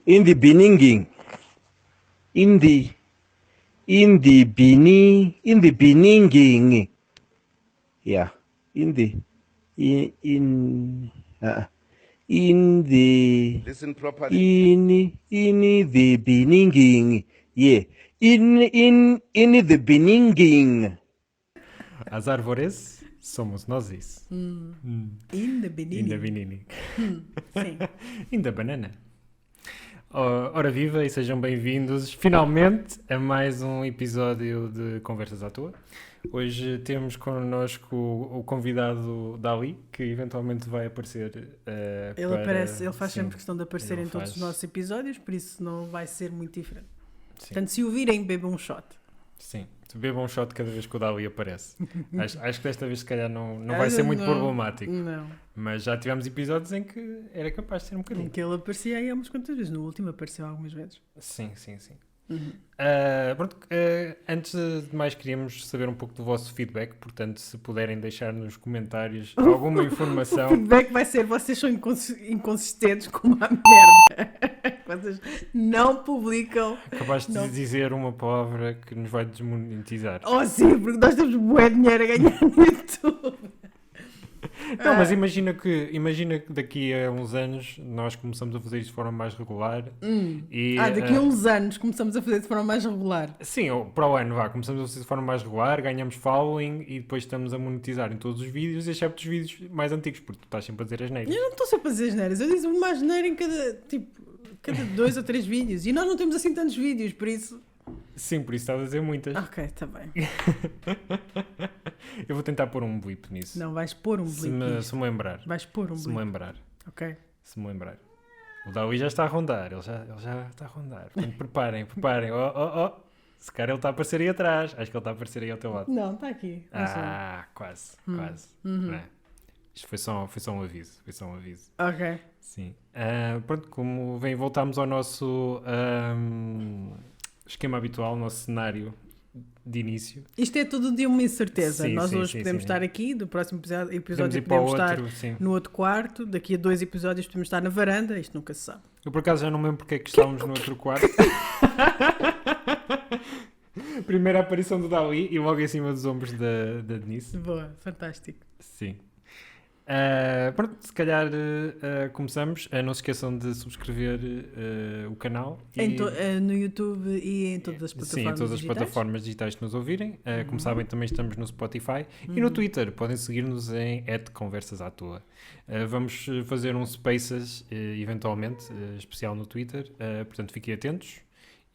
in the beginning, in the beginning, yeah, in the in in the Listen properly. in the beginning, yeah, in the beginning. As árvores somos nós isso. In the In the beginning. beginning. Sim. In the banana. Ora viva e sejam bem-vindos finalmente a mais um episódio de Conversas à Toa. Hoje temos connosco o convidado Dali, que eventualmente vai aparecer. Ele faz sim, sempre questão de aparecer ele em todos os faz. nossos episódios, por isso não vai ser muito diferente. Sim. Portanto, se o virem, bebam um shot. Sim, tu beba um shot cada vez que o Dali aparece. acho que desta vez se calhar não vai Ah, ser muito não. problemático. Não. Mas já tivemos episódios em que era capaz de ser um Em bocadinho. que ele aparecia aí há umas quantas vezes. No último apareceu algumas vezes. Sim, sim, sim. Uhum. Pronto, antes de mais queríamos saber um pouco do vosso feedback, portanto se puderem deixar nos comentários alguma O informação. feedback vai ser: vocês são inconsistentes como a merda. Vocês não publicam. Acabaste Não. de dizer uma palavra que nos vai desmonetizar. Oh, sim, porque nós temos bué dinheiro a ganhar no YouTube. Não, mas imagina que daqui a uns anos nós começamos a fazer isto de forma mais regular e Daqui a uns anos começamos a fazer de forma mais regular. sim, ou para o ano vá, começamos a fazer de forma mais regular, ganhamos following e depois estamos a monetizar em todos os vídeos, exceto os vídeos mais antigos, porque tu estás sempre a dizer as neiras. Eu não estou sempre a dizer asneiras, eu disse uma asneira em cada 2 ou 3 vídeos. E nós não temos assim tantos vídeos, por isso. Sim, por isso estás a dizer muitas. Ok, está bem. Eu vou tentar pôr um blip nisso. Não, vais pôr um se, blip. me, nisto. se me lembrar. Vais pôr um Se me blip. lembrar. Ok. Se me lembrar. O Dawi já está a rondar. Ele já está a rondar. Portanto, preparem. Oh. Se calhar ele está a aparecer aí atrás. Acho que ele está a aparecer aí ao teu lado. Não, está aqui. Quase. Uhum. Não é? Isto foi só um aviso. Ok. Sim. Pronto, como vem, voltámos ao nosso esquema habitual, o nosso cenário de início. Isto é todo dia uma incerteza. Sim, Nós sim, hoje sim, podemos sim. estar aqui, do próximo episódio Podemos ir para o podemos estar outro, sim. no outro quarto, daqui a 2 episódios podemos estar na varanda, isto nunca se sabe. Eu por acaso já não me lembro porque é que estávamos no outro quarto. Primeira aparição do Dali e logo em cima dos ombros da Denise. Boa, fantástico. Sim. Pronto, se calhar começamos. Não se esqueçam de subscrever o canal. No YouTube e em todas as plataformas Sim, em todas as digitais. plataformas digitais que nos ouvirem. Como sabem, também estamos no Spotify e no Twitter. Podem seguir-nos em @conversasatoa. Vamos fazer um Spaces, eventualmente, especial no Twitter. Portanto, fiquem atentos.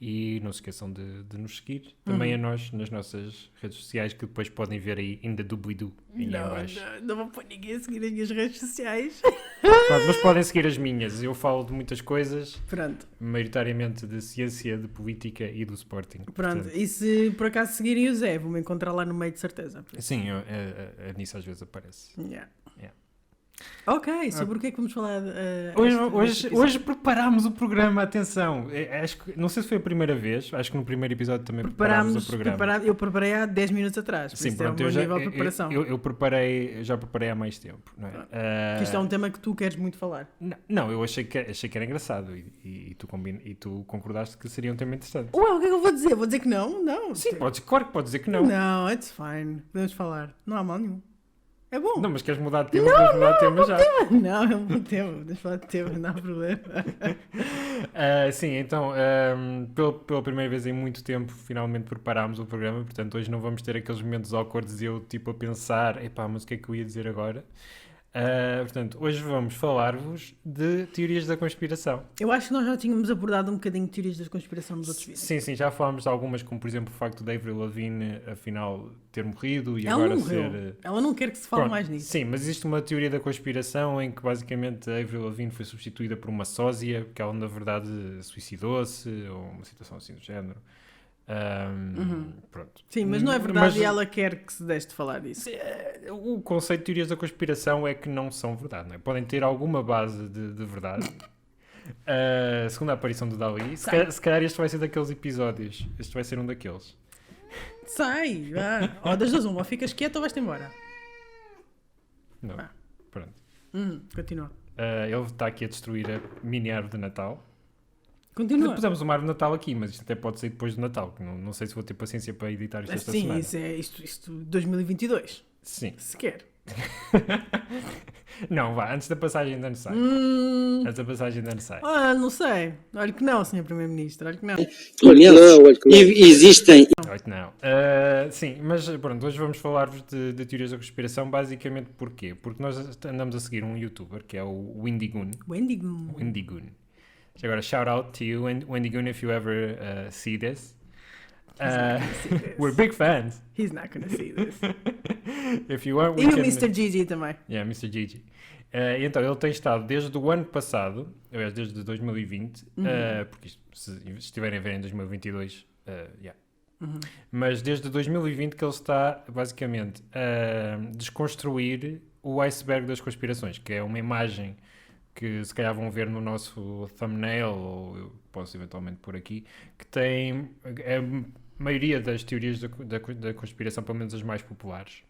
E não se esqueçam de nos seguir. Também a nós, nas nossas redes sociais, que depois podem ver aí ainda doobly-doo aí em baixo. Não vou pôr ninguém a seguir as minhas redes sociais. Pronto, mas podem seguir as minhas. Eu falo de muitas coisas, Pronto. maioritariamente de ciência, de política e do Sporting. Pronto. Portanto, E se por acaso seguirem o Zé, vou-me encontrar lá no meio de certeza. Por isso. sim, a nisso às vezes aparece. Yeah. Yeah. Ok, sobre o que é que vamos falar? este Hoje preparámos o programa, atenção. Acho que, não sei se foi a primeira vez, acho que no primeiro episódio também preparámos o programa. Eu preparei há 10 minutos atrás, por Sim, isso pronto, é o meu nível de preparação. já preparei há mais tempo. Não é? Que isto é um tema que tu queres muito falar. Não, eu achei que era engraçado e tu concordaste que seria um tema interessante. Ué, o que é que eu vou dizer? Vou dizer que não? Não. Sim, claro que podes dizer que não. Não, it's fine. Podemos falar. Não há mal nenhum. É bom. Não, mas queres mudar de tema? Podemos mudar de tema já. Não, é um bom tema. Podemos falar de tema, não há problema. Sim, então, pela primeira vez em muito tempo, finalmente preparámos o programa, portanto, hoje não vamos ter aqueles momentos awkwards e eu, tipo, a pensar, epá, mas o que é que eu ia dizer agora? Portanto, hoje vamos falar-vos de teorias da conspiração. Eu acho que nós já tínhamos abordado um bocadinho de teorias da conspiração nos outros vídeos. Sim, já falámos de algumas, como por exemplo o facto de Avril Lavigne, afinal, ter morrido e Ela agora não morreu. ser... Ela não quer que se fale Pronto, mais nisso. Sim, mas existe uma teoria da conspiração em que basicamente a Avril Lavigne foi substituída por uma sósia, porque ela na verdade suicidou-se, ou uma situação assim do género. Pronto. Sim, mas não é verdade Mas e ela quer que se deixe de falar disso. o conceito de teorias da conspiração é que não são verdade, não é? Podem ter alguma base de verdade. Segundo a aparição do Dali, se calhar este vai ser daqueles episódios. Este vai ser um daqueles. Sai, vá. Ou das duas uma, ou ficas quieto ou vais-te embora. Não, Vá. pronto. Continua. Ele está aqui a destruir a mini árvore de Natal. Continua. Pusemos uma árvore de Natal aqui, mas isto até pode sair depois do Natal. Que não sei se vou ter paciência para editar isto esta Sim, semana. isto 2022. Sim. Se quer. Não, vá, antes da passagem de ano sai. Antes da passagem de ano sai. Não sei. Olha que não, Sr. Primeiro-Ministro. Olha que não. Existem. Oito não. Sim, mas pronto, hoje vamos falar-vos de teorias da conspiração, basicamente porquê? Porque nós andamos a seguir um youtuber, que é o Wendigoon. Wendigoon. Agora, shout out to you, Wendigoon, if you ever see this. We're big fans. He's not gonna see this. If you want, we E o can... Mr. Gigi também. Yeah, Mr. Gigi. Então, ele tem estado desde o ano passado, aliás, desde 2020, porque isto, se estiverem a ver em 2022, mas desde 2020 que ele está, basicamente, a desconstruir o iceberg das conspirações, que é uma imagem que se calhar vão ver no nosso thumbnail, ou eu posso eventualmente pôr aqui, que tem a maioria das teorias da conspiração, pelo menos as mais populares.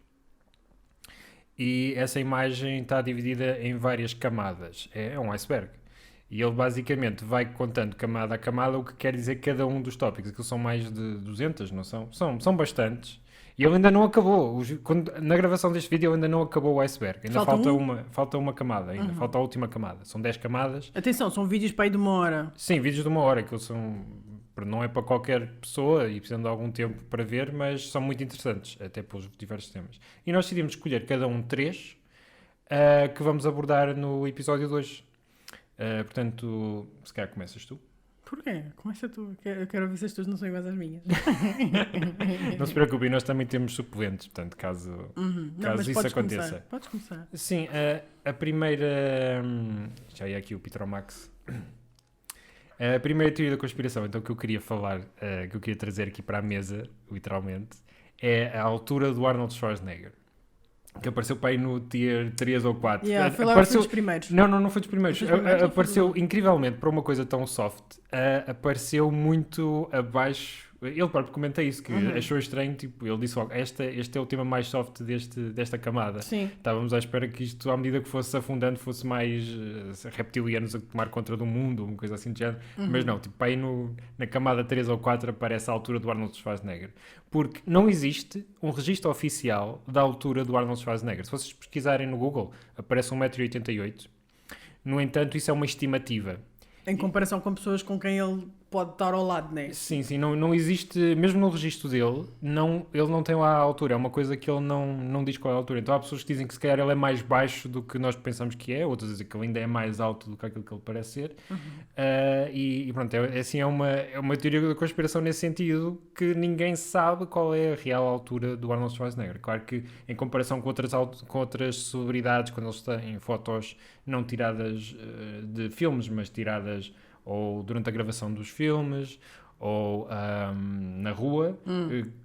E essa imagem está dividida em várias camadas. É um iceberg. E ele basicamente vai contando camada a camada o que quer dizer cada um dos tópicos. Aquilo são mais de 200, não são? São bastantes. E ele ainda não acabou. Na gravação deste vídeo ele ainda não acabou o iceberg. Ainda falta uma camada. Ainda falta a última camada. São 10 camadas. Atenção, são vídeos para aí de 1 hora. Sim, vídeos de 1 hora. Que não é para qualquer pessoa e precisam de algum tempo para ver, mas são muito interessantes, até pelos diversos temas. E nós decidimos escolher cada um 3 que vamos abordar no episódio de hoje. Portanto, se calhar começas tu. Porquê? Começa tu. Eu quero ouvir se as tuas não são iguais às minhas. Não se preocupe, nós também temos suplentes, portanto, caso isso aconteça. Podes começar. Sim, a primeira... Já ia aqui o Petromax. A primeira teoria da conspiração, então, que eu queria falar, que eu queria trazer aqui para a mesa, literalmente, é a altura do Arnold Schwarzenegger. Que apareceu para aí no tier 3 ou 4. Foi logo dos primeiros. Não foi dos primeiros. Apareceu incrivelmente para uma coisa tão soft. Apareceu muito abaixo. Ele próprio comenta isso, que achou estranho. Tipo, ele disse logo: este é o tema mais soft desta camada. Sim. Estávamos à espera que isto, à medida que fosse afundando, fosse mais reptilianos a tomar conta do mundo, uma coisa assim de género. Mas não, tipo, aí na camada 3 ou 4 aparece a altura do Arnold Schwarzenegger. Porque não existe um registro oficial da altura do Arnold Schwarzenegger. Se vocês pesquisarem no Google, aparece 1,88 m. No entanto, isso é uma estimativa. Em comparação com pessoas com quem ele pode estar ao lado, não é? Sim, não existe, mesmo no registro dele, ele não tem lá a altura, é uma coisa que ele não diz qual é a altura. Então há pessoas que dizem que se calhar ele é mais baixo do que nós pensamos que é, outras dizem que ele ainda é mais alto do que aquilo que ele parece ser. E pronto, é uma teoria da conspiração nesse sentido, que ninguém sabe qual é a real altura do Arnold Schwarzenegger. Claro que em comparação com outras celebridades, quando eles têm fotos não tiradas de filmes, mas tiradas ou durante a gravação dos filmes, ou na rua,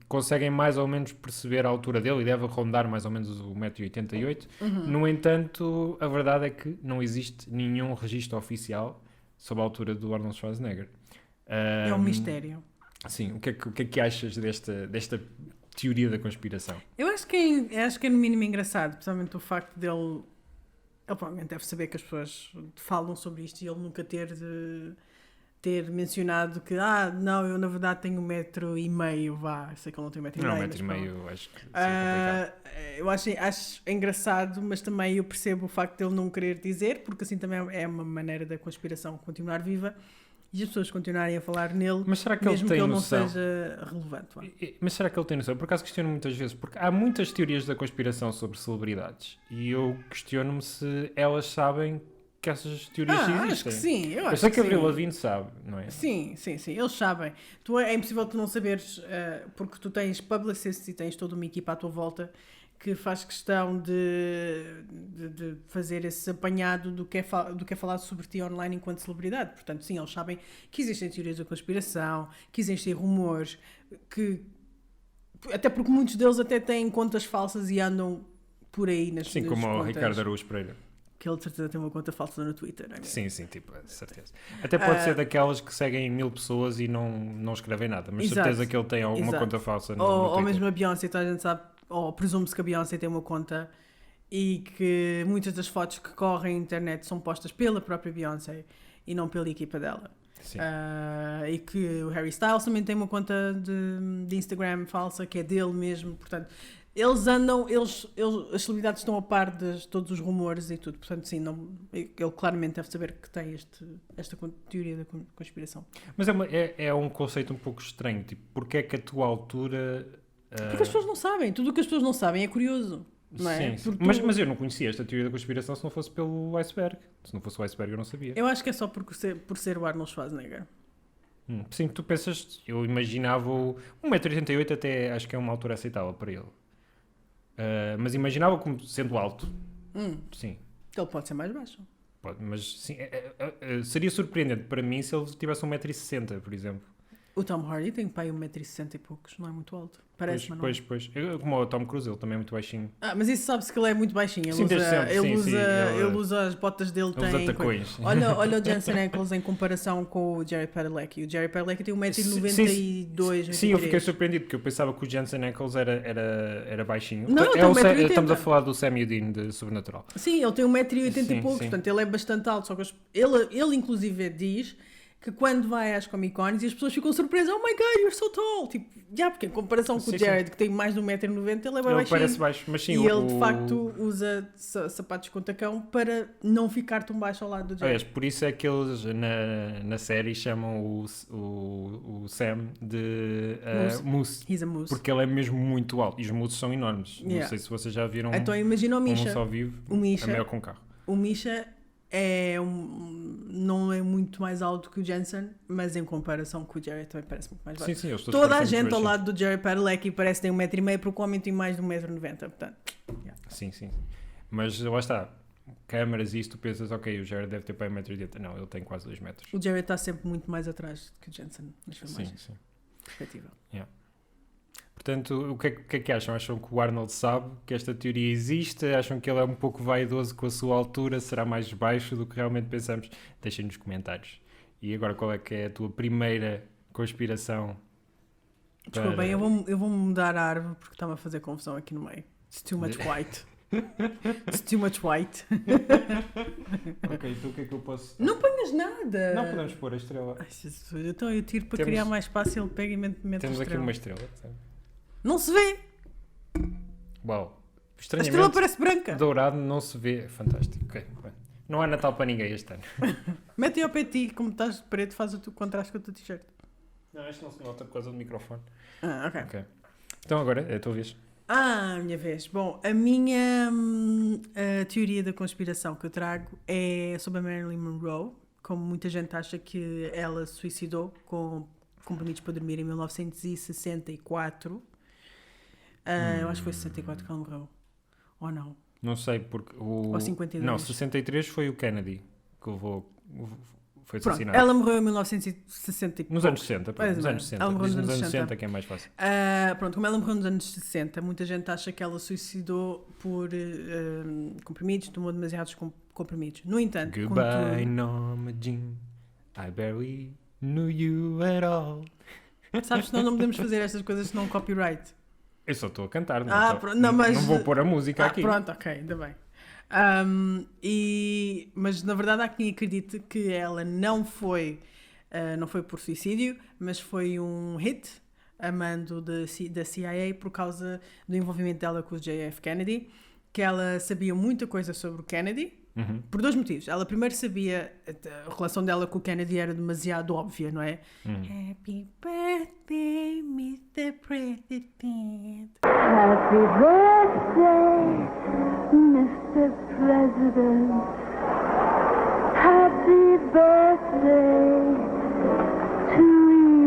conseguem mais ou menos perceber a altura dele e deve rondar mais ou menos o 1,88 m. No entanto, a verdade é que não existe nenhum registro oficial sobre a altura do Arnold Schwarzenegger. É um mistério. Sim, o que é que achas desta teoria da conspiração? Eu acho que é no mínimo engraçado, principalmente o facto dele... Ele provavelmente deve saber que as pessoas falam sobre isto e ele nunca ter mencionado que não, eu na verdade tenho 1,5 m, vá, sei que ele não tem 1,5 m. Não, 1,5 m, acho que é complicado. Eu acho engraçado, mas também eu percebo o facto de ele não querer dizer, porque assim também é uma maneira da conspiração continuar viva e as pessoas continuarem a falar nele, mas será que mesmo ele tem que ele noção? não seja relevante. Vá. Mas será que ele tem noção? Por acaso questiono muitas vezes, porque há muitas teorias da conspiração sobre celebridades e eu questiono-me se elas sabem que essas teorias existem. Acho que sim. Eu sei que a Avril sim. Lavigne sabe, não é? Sim, eles sabem. É impossível tu não saberes, porque tu tens publicists e tens toda uma equipa à tua volta que faz questão de fazer esse apanhado do que é falado sobre ti online enquanto celebridade. Portanto, sim, eles sabem que existem teorias da conspiração, que existem rumores, até porque muitos deles até têm contas falsas e andam por aí nas Sim, nas como contas. o Ricardo Araújo Pereira. Que ele de certeza tem uma conta falsa no Twitter, não é mesmo? Sim, tipo, de certeza. Até pode ser daquelas que seguem 1000 pessoas e não escrevem nada, mas Exato. certeza que ele tem alguma conta falsa no Twitter. Ou mesmo a Beyoncé, toda a gente sabe, ou presume-se que a Beyoncé tem uma conta e que muitas das fotos que correm na internet são postas pela própria Beyoncé e não pela equipa dela. Sim. E que o Harry Styles também tem uma conta de Instagram falsa que é dele mesmo, portanto eles andam, as celebridades estão a par de todos os rumores e tudo, portanto sim, ele claramente deve saber que tem esta teoria da conspiração. Mas é um conceito um pouco estranho, tipo, porque é que a tua altura... Porque as pessoas não sabem, tudo o que as pessoas não sabem é curioso, não é? Sim. Mas eu não conhecia esta teoria da conspiração se não fosse pelo iceberg. Se não fosse o iceberg eu não sabia. Eu acho que é só por ser o Arnold Schwarzenegger. Sim, tu pensas, eu imaginava 1,88m até acho que é uma altura aceitável para ele. Mas imaginava como sendo alto. Sim. Ele pode ser mais baixo. Pode, mas sim, seria surpreendente para mim se ele tivesse 1,60m, por exemplo. O Tom Hardy tem pai 1,60m e poucos, não é muito alto. Parece, mas não. Pois. Como o Tom Cruise, ele também é muito baixinho. Mas isso sabe-se que ele é muito baixinho. Sim, desde sempre. Ele usa as botas dele. Ele usa tacões. Olha o Jensen Ackles em comparação com o Jared Padalecki. O Jared Padalecki tem 1,92m. Sim, eu fiquei surpreendido porque eu pensava que o Jensen Ackles era baixinho. Não, ele tem 1,80m. Estamos a falar do Sam Udine de Sobrenatural. Sim, ele tem 1,80m e poucos, portanto ele é bastante alto. Só que ele inclusive diz que quando vai às Comic Cons e as pessoas ficam surpresas, oh my god, you're so tall, tipo, porque em comparação com o Jared, que tem mais de 1,90m, ele é bem baixinho. Ele parece baixo, mas sim, ele de facto usa sapatos com tacão para não ficar tão baixo ao lado do Jared. Aliás, por isso é que eles na série chamam o Sam de Moose. He's a Moose. Porque ele é mesmo muito alto e os mooses são enormes. Yeah. Não sei se vocês já viram então imagina o Misha. Só vivo, O Misha, é maior com um carro. O Misha não é muito mais alto que o Jensen, mas em comparação com o Jared também parece muito mais baixo. Sim, eu estou Toda a gente ao lado do Jared Padalecki parece que tem 1,5m, porque o homem tem mais de 1,90m, portanto. Yeah. Sim. Mas lá está, câmaras e isto, tu pensas, ok, o Jared deve ter para 1,80m. Não, ele tem quase 2 metros. O Jared está sempre muito mais atrás que o Jensen nas filmagens. Sim. Perspectiva. Yeah. Portanto, o que é que acham? Acham que o Arnold sabe que esta teoria existe? Acham que ele é um pouco vaidoso com a sua altura? Será mais baixo do que realmente pensamos? Deixem nos comentários. E agora, qual é que é a tua primeira conspiração? Desculpa, bem, eu vou mudar a árvore porque está-me a fazer confusão aqui no meio. It's too much white. It's too much white. Ok, então o que é que eu posso... Não ponhas nada. Não podemos pôr a estrela. Ai, Jesus, então eu tiro para criar mais espaço e ele pega e mete a Temos estrela. aqui uma estrela. Sabe? Não se vê. Uau. A Estranhamente, estrela parece branca. dourado não se vê. Fantástico. Okay, bem. Não há Natal para ninguém este ano. Mete ao pé de ti, como estás de preto, faz o contraste com a tua t-shirt. Não, isto não se nota por causa do microfone. Ok. Então agora é a tua vez. Minha vez. Bom, a minha teoria da conspiração que eu trago é sobre a Marilyn Monroe. Como muita gente acha que ela se suicidou com comprimidos para dormir em 1964. Eu acho que foi 64 que ela morreu. Ou não? Não sei porque Ou 52. Não, 63 foi o Kennedy que levou... Foi Pronto, assassinado. ela morreu em 1960 e Nos anos 60, Pois nos é, anos 60. ela morreu Diz nos nos anos anos 60. 60 que é mais fácil. Pronto, como ela morreu nos anos 60, muita gente acha que ela suicidou por comprimidos, tomou demasiados comprimidos. No entanto, Goodbye, Norma Jean. I barely knew you at all. sabes que nós não podemos fazer estas coisas senão copyright. Eu só estou a cantar, não, Pronto, não, mas... não vou pôr a música aqui. Pronto, ok, ainda bem. Mas na verdade há quem acredite que ela não foi por suicídio, mas foi um hit a mando da CIA por causa do envolvimento dela com o JF Kennedy, que ela sabia muita coisa sobre o Kennedy, por dois motivos. Ela primeiro sabia, a relação dela com o Kennedy era demasiado óbvia, não é? Happy birthday, Mr. President. Happy birthday, Mr. President. Happy birthday to you.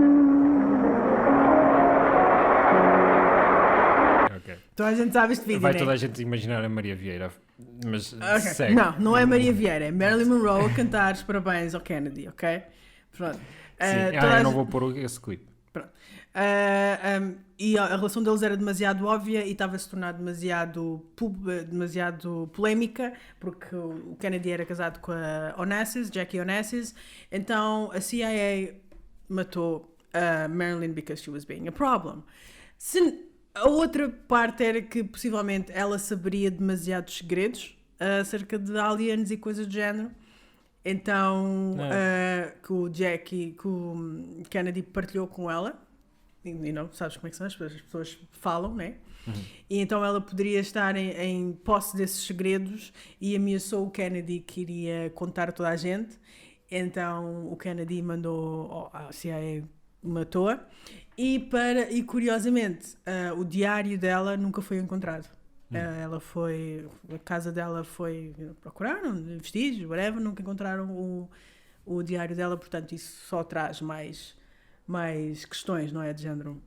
Ok. Toda a gente sabe este vídeo, Vai né? toda a gente imaginar a Maria Vieira, mas Ok. segue. Não é Maria Vieira, é Marilyn Monroe a cantar os parabéns ao Kennedy, ok? Pronto. Sim. Toda a Eu não gente- vou pôr esse clipe. Pronto. E a relação deles era demasiado óbvia e estava a se tornar demasiado polémica, porque o Kennedy era casado com a Onassis, Jackie Onassis, então a CIA matou a Marilyn because she was being a problem. A outra parte era que possivelmente ela saberia demasiados segredos acerca de aliens e coisas do género, Então, que o Kennedy partilhou com ela, e não sabes como é que são, as pessoas falam, né? E então ela poderia estar em posse desses segredos e ameaçou o Kennedy que iria contar a toda a gente. Então o Kennedy mandou a CIA, matou-a. E curiosamente, o diário dela nunca foi encontrado. A casa dela foi, procuraram vestígios, whatever, nunca encontraram o diário dela, portanto isso só traz mais questões, não é, de género.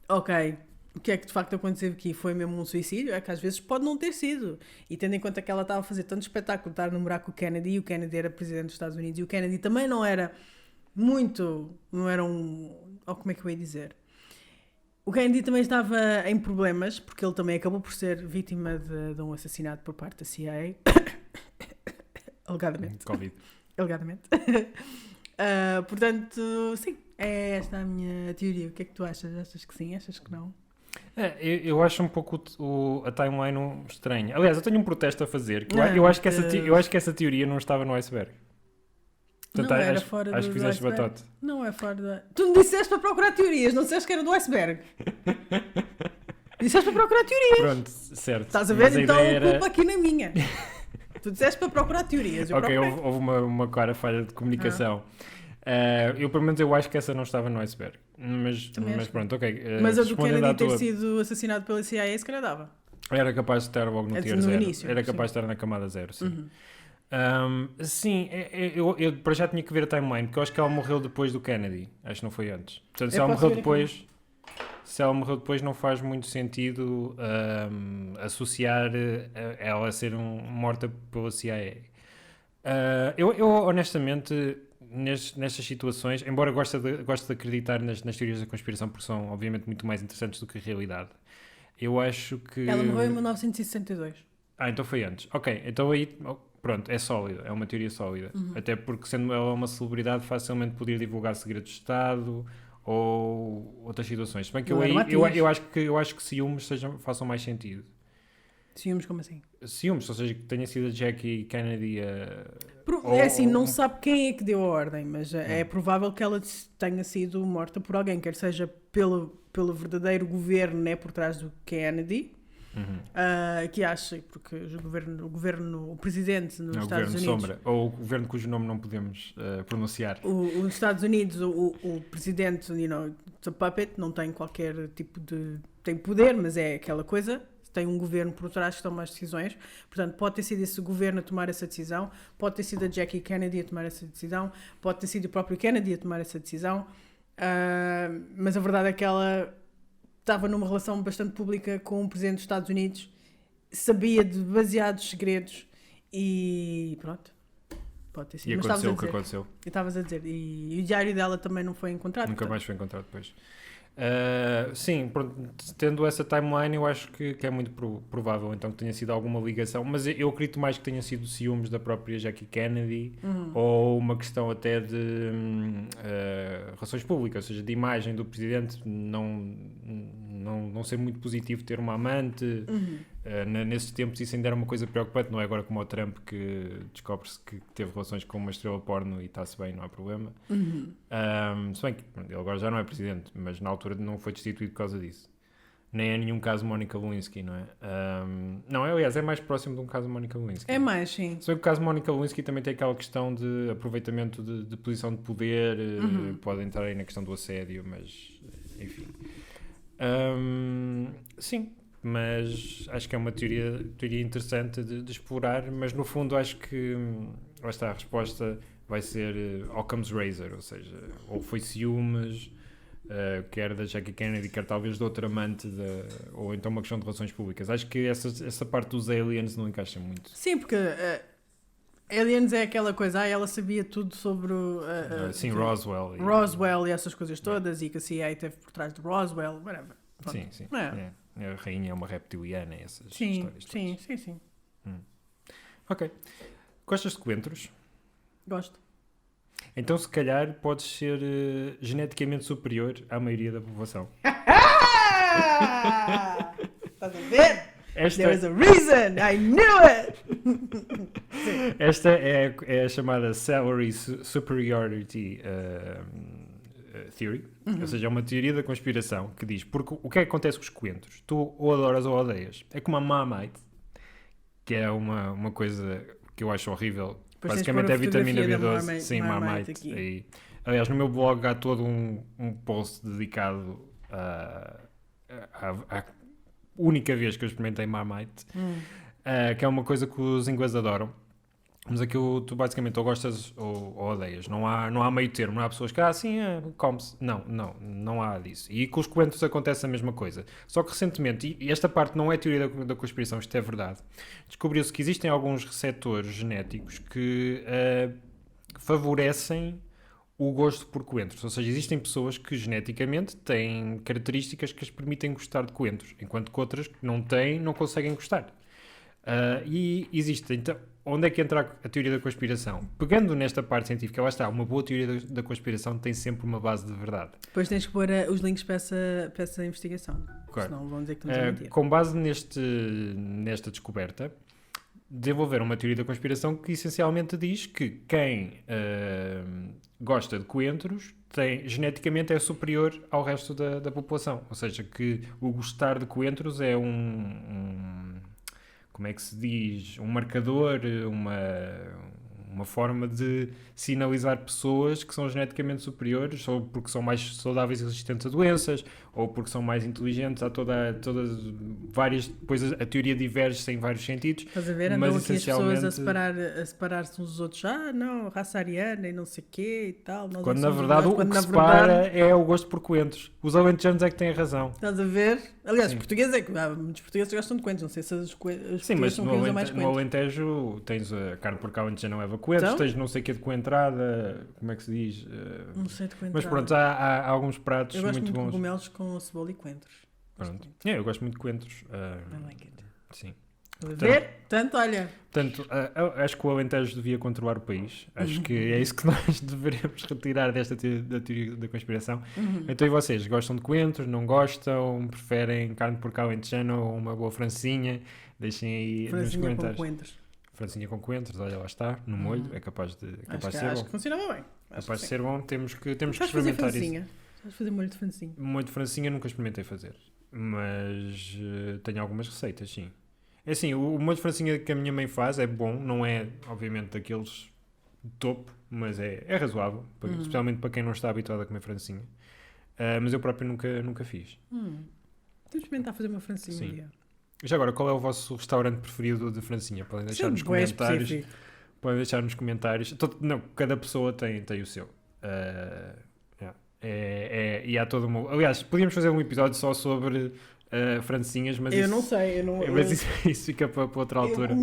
Ok, o que é que de facto aconteceu aqui? Foi mesmo um suicídio? É que às vezes pode não ter sido. E tendo em conta que ela estava a fazer tanto espetáculo, estar a namorar com o Kennedy, e o Kennedy era presidente dos Estados Unidos, e o Kennedy também não era como é que eu ia dizer? O Kennedy também estava em problemas, porque ele também acabou por ser vítima de um assassinato por parte da CIA. Alegadamente. Covid. Alegadamente. Portanto, sim, é esta a minha teoria. O que é que tu achas? Achas que sim? Achas que não? Eu acho um pouco a timeline estranha. Aliás, eu tenho um protesto a fazer. Eu acho que essa teoria não estava no iceberg. Portanto, não era fora acho do que fizeste iceberg. batota. Não é fora do... Tu me disseste para procurar teorias, não disseste que era do iceberg. Disseste para procurar teorias. Pronto, certo. Estás a ver? Mas Então a ideia culpa aqui na minha. Tu disseste para procurar teorias. Ok, houve uma clara falha de comunicação. Eu, pelo menos, eu acho que essa não estava no iceberg. Mas pronto, ok. Mas a do Kennedy ter sido assassinado pela CIA, se calhar dava. Era capaz de estar logo no tier 0. Era capaz de estar na camada 0, sim. Uhum. Sim, eu para já tinha que ver a timeline, porque eu acho que ela morreu depois do Kennedy. Acho que não foi antes. Portanto, se ela morreu depois, não faz muito sentido associar ela a ser morta pela CIA. Eu honestamente, nestas situações, embora goste de acreditar nas teorias da conspiração, porque são obviamente muito mais interessantes do que a realidade, eu acho que... Ela morreu em 1962. Então foi antes. Ok, então aí... Pronto, é sólida, é uma teoria sólida. Até porque, sendo ela uma celebridade, facilmente poderia divulgar segredos de Estado ou outras situações. Se bem que eu acho que ciúmes façam mais sentido. Ciúmes como assim? Ciúmes, ou seja, que tenha sido a Jackie Kennedy não se sabe quem é que deu a ordem, mas é provável que ela tenha sido morta por alguém, quer seja pelo verdadeiro governo, né, por trás do Kennedy. Que acha, porque o presidente nos Estados Unidos, sombra, ou o governo cujo nome não podemos pronunciar, os Estados Unidos, o presidente, it's a puppet, não tem qualquer tipo de tem poder, mas é aquela coisa, tem um governo por trás que toma as decisões, portanto pode ter sido esse governo a tomar essa decisão, pode ter sido a Jackie Kennedy a tomar essa decisão, pode ter sido o próprio Kennedy a tomar essa decisão, mas a verdade é que ela estava numa relação bastante pública com o presidente dos Estados Unidos, sabia de baseados segredos e pronto, pode ter sido. E aconteceu o que aconteceu. Estavas a dizer, e o diário dela também não foi encontrado. Nunca mais foi encontrado depois. Sim, pronto, tendo essa timeline, eu acho que é muito provável então que tenha sido alguma ligação, mas eu acredito mais que tenha sido ciúmes da própria Jackie Kennedy ou uma questão até de relações públicas, ou seja, de imagem do presidente não ser muito positivo ter uma amante. Nesses tempos isso ainda era uma coisa preocupante, não é agora como o Trump, que descobre-se que teve relações com uma estrela porno e está-se bem, não há problema. Se bem que ele agora já não é presidente, mas na altura não foi destituído por causa disso. Nem é nenhum caso Monica Lewinsky, não é? Não, aliás, é mais próximo de um caso Monica Lewinsky. É mais, sim. Se bem que o caso Monica Lewinsky também tem aquela questão de aproveitamento de posição de poder, pode entrar aí na questão do assédio, mas enfim. Sim, mas acho que é uma teoria interessante de explorar, mas no fundo acho que lá está, a resposta vai ser Occam's Razor, ou seja, ou foi ciúmes, quer da Jackie Kennedy, quer talvez de outra amante, ou então uma questão de relações públicas. Acho que essa parte dos aliens não encaixa muito. Sim, porque aliens é aquela coisa, ela sabia tudo sobre sim, Roswell. Roswell e essas coisas todas, e que a CIA esteve por trás de Roswell, whatever. Pronto. Sim. A rainha é uma reptiliana, essas histórias todas. Sim. Ok. Gostas de coentros? Gosto. Então, se calhar, podes ser geneticamente superior à maioria da população. Estás a ver? There's a reason! I knew it! Esta é a chamada Salary Superiority Theory, ou seja, é uma teoria da conspiração que diz, porque o que é que acontece com os coentros? Tu ou adoras ou odeias. É como a Marmite, que é uma coisa que eu acho horrível. Depois Basicamente tens é de pôr a vitamina fotografia da B12. Sim, Marmite. aqui. Aí. Aliás, no meu blog há todo um post dedicado à única vez que eu experimentei Marmite, que é uma coisa que os ingleses adoram. Mas aquilo tu basicamente ou gostas ou odeias. Não há meio termo. Não há pessoas que come-se. Não há disso. E com os coentros acontece a mesma coisa. Só que recentemente, e esta parte não é teoria da conspiração, isto é verdade, descobriu-se que existem alguns receptores genéticos que favorecem o gosto por coentros. Ou seja, existem pessoas que geneticamente têm características que as permitem gostar de coentros, enquanto que outras que não têm, não conseguem gostar. E existe, então, onde é que entra a teoria da conspiração? Pegando nesta parte científica, lá está, uma boa teoria da conspiração tem sempre uma base de verdade. Depois tens que pôr os links para essa investigação. Claro. Senão vão dizer que estamos a mentir. Com base nesta descoberta, desenvolveram uma teoria da conspiração que essencialmente diz que quem gosta de coentros geneticamente é superior ao resto da população. Ou seja, que o gostar de coentros é como é que se diz? Um marcador, uma forma de sinalizar pessoas que são geneticamente superiores, ou porque são mais saudáveis e resistentes a doenças, ou porque são mais inteligentes. Há todas várias. Depois a teoria diverge em vários sentidos. Estás a ver? Andam aqui as pessoas a separar-se uns dos outros. Não, raça ariana e não sei o quê e tal. Quando na verdade o que separa é o gosto por coentros. Os alentejanos é que têm razão. Estás a ver? Aliás, os portugueses muitos portugueses gostam de coentros. Não sei se os coentros sim, mas são quem usa mais no coentros. Alentejo tens a carne por cá alentejana não leva coentros, tens não sei o que de coentrada, como é que se diz? Não sei de coentrada. Mas pronto, há alguns pratos eu gosto muito muito bons. de cogumelos com cebola e coentros. Pronto. Eu gosto muito de coentros. I like it. Sim. Portanto, olha. Portanto, acho que o Alentejo devia controlar o país. Acho que é isso que nós deveremos retirar da teoria da conspiração. Então, e vocês? Gostam de coentros? Não gostam? Preferem carne de porco alentejana ou uma boa francesinha? Deixem aí nos comentários. Com coentros. Francesinha com coentros, olha lá está, no molho, é capaz de ser acho bom. que funcionava bem. Capaz de ser bom, temos que experimentar isso. Sabes fazer molho de francesinha? Molho de francesinha nunca experimentei fazer, mas tenho algumas receitas, sim. É assim, o molho de francesinha que a minha mãe faz é bom, não é obviamente daqueles de topo, mas é razoável, especialmente para quem não está habituado a comer francesinha. Mas eu próprio nunca fiz. Temos de experimentar fazer uma francesinha um dia. Já agora, qual é o vosso restaurante preferido de francesinha? Podem deixar nos comentários. Podem deixar nos comentários. Não, cada pessoa tem o seu. E há todo uma... Aliás, podíamos fazer um episódio só sobre francesinhas, mas eu não sei. Mas isso fica para outra altura.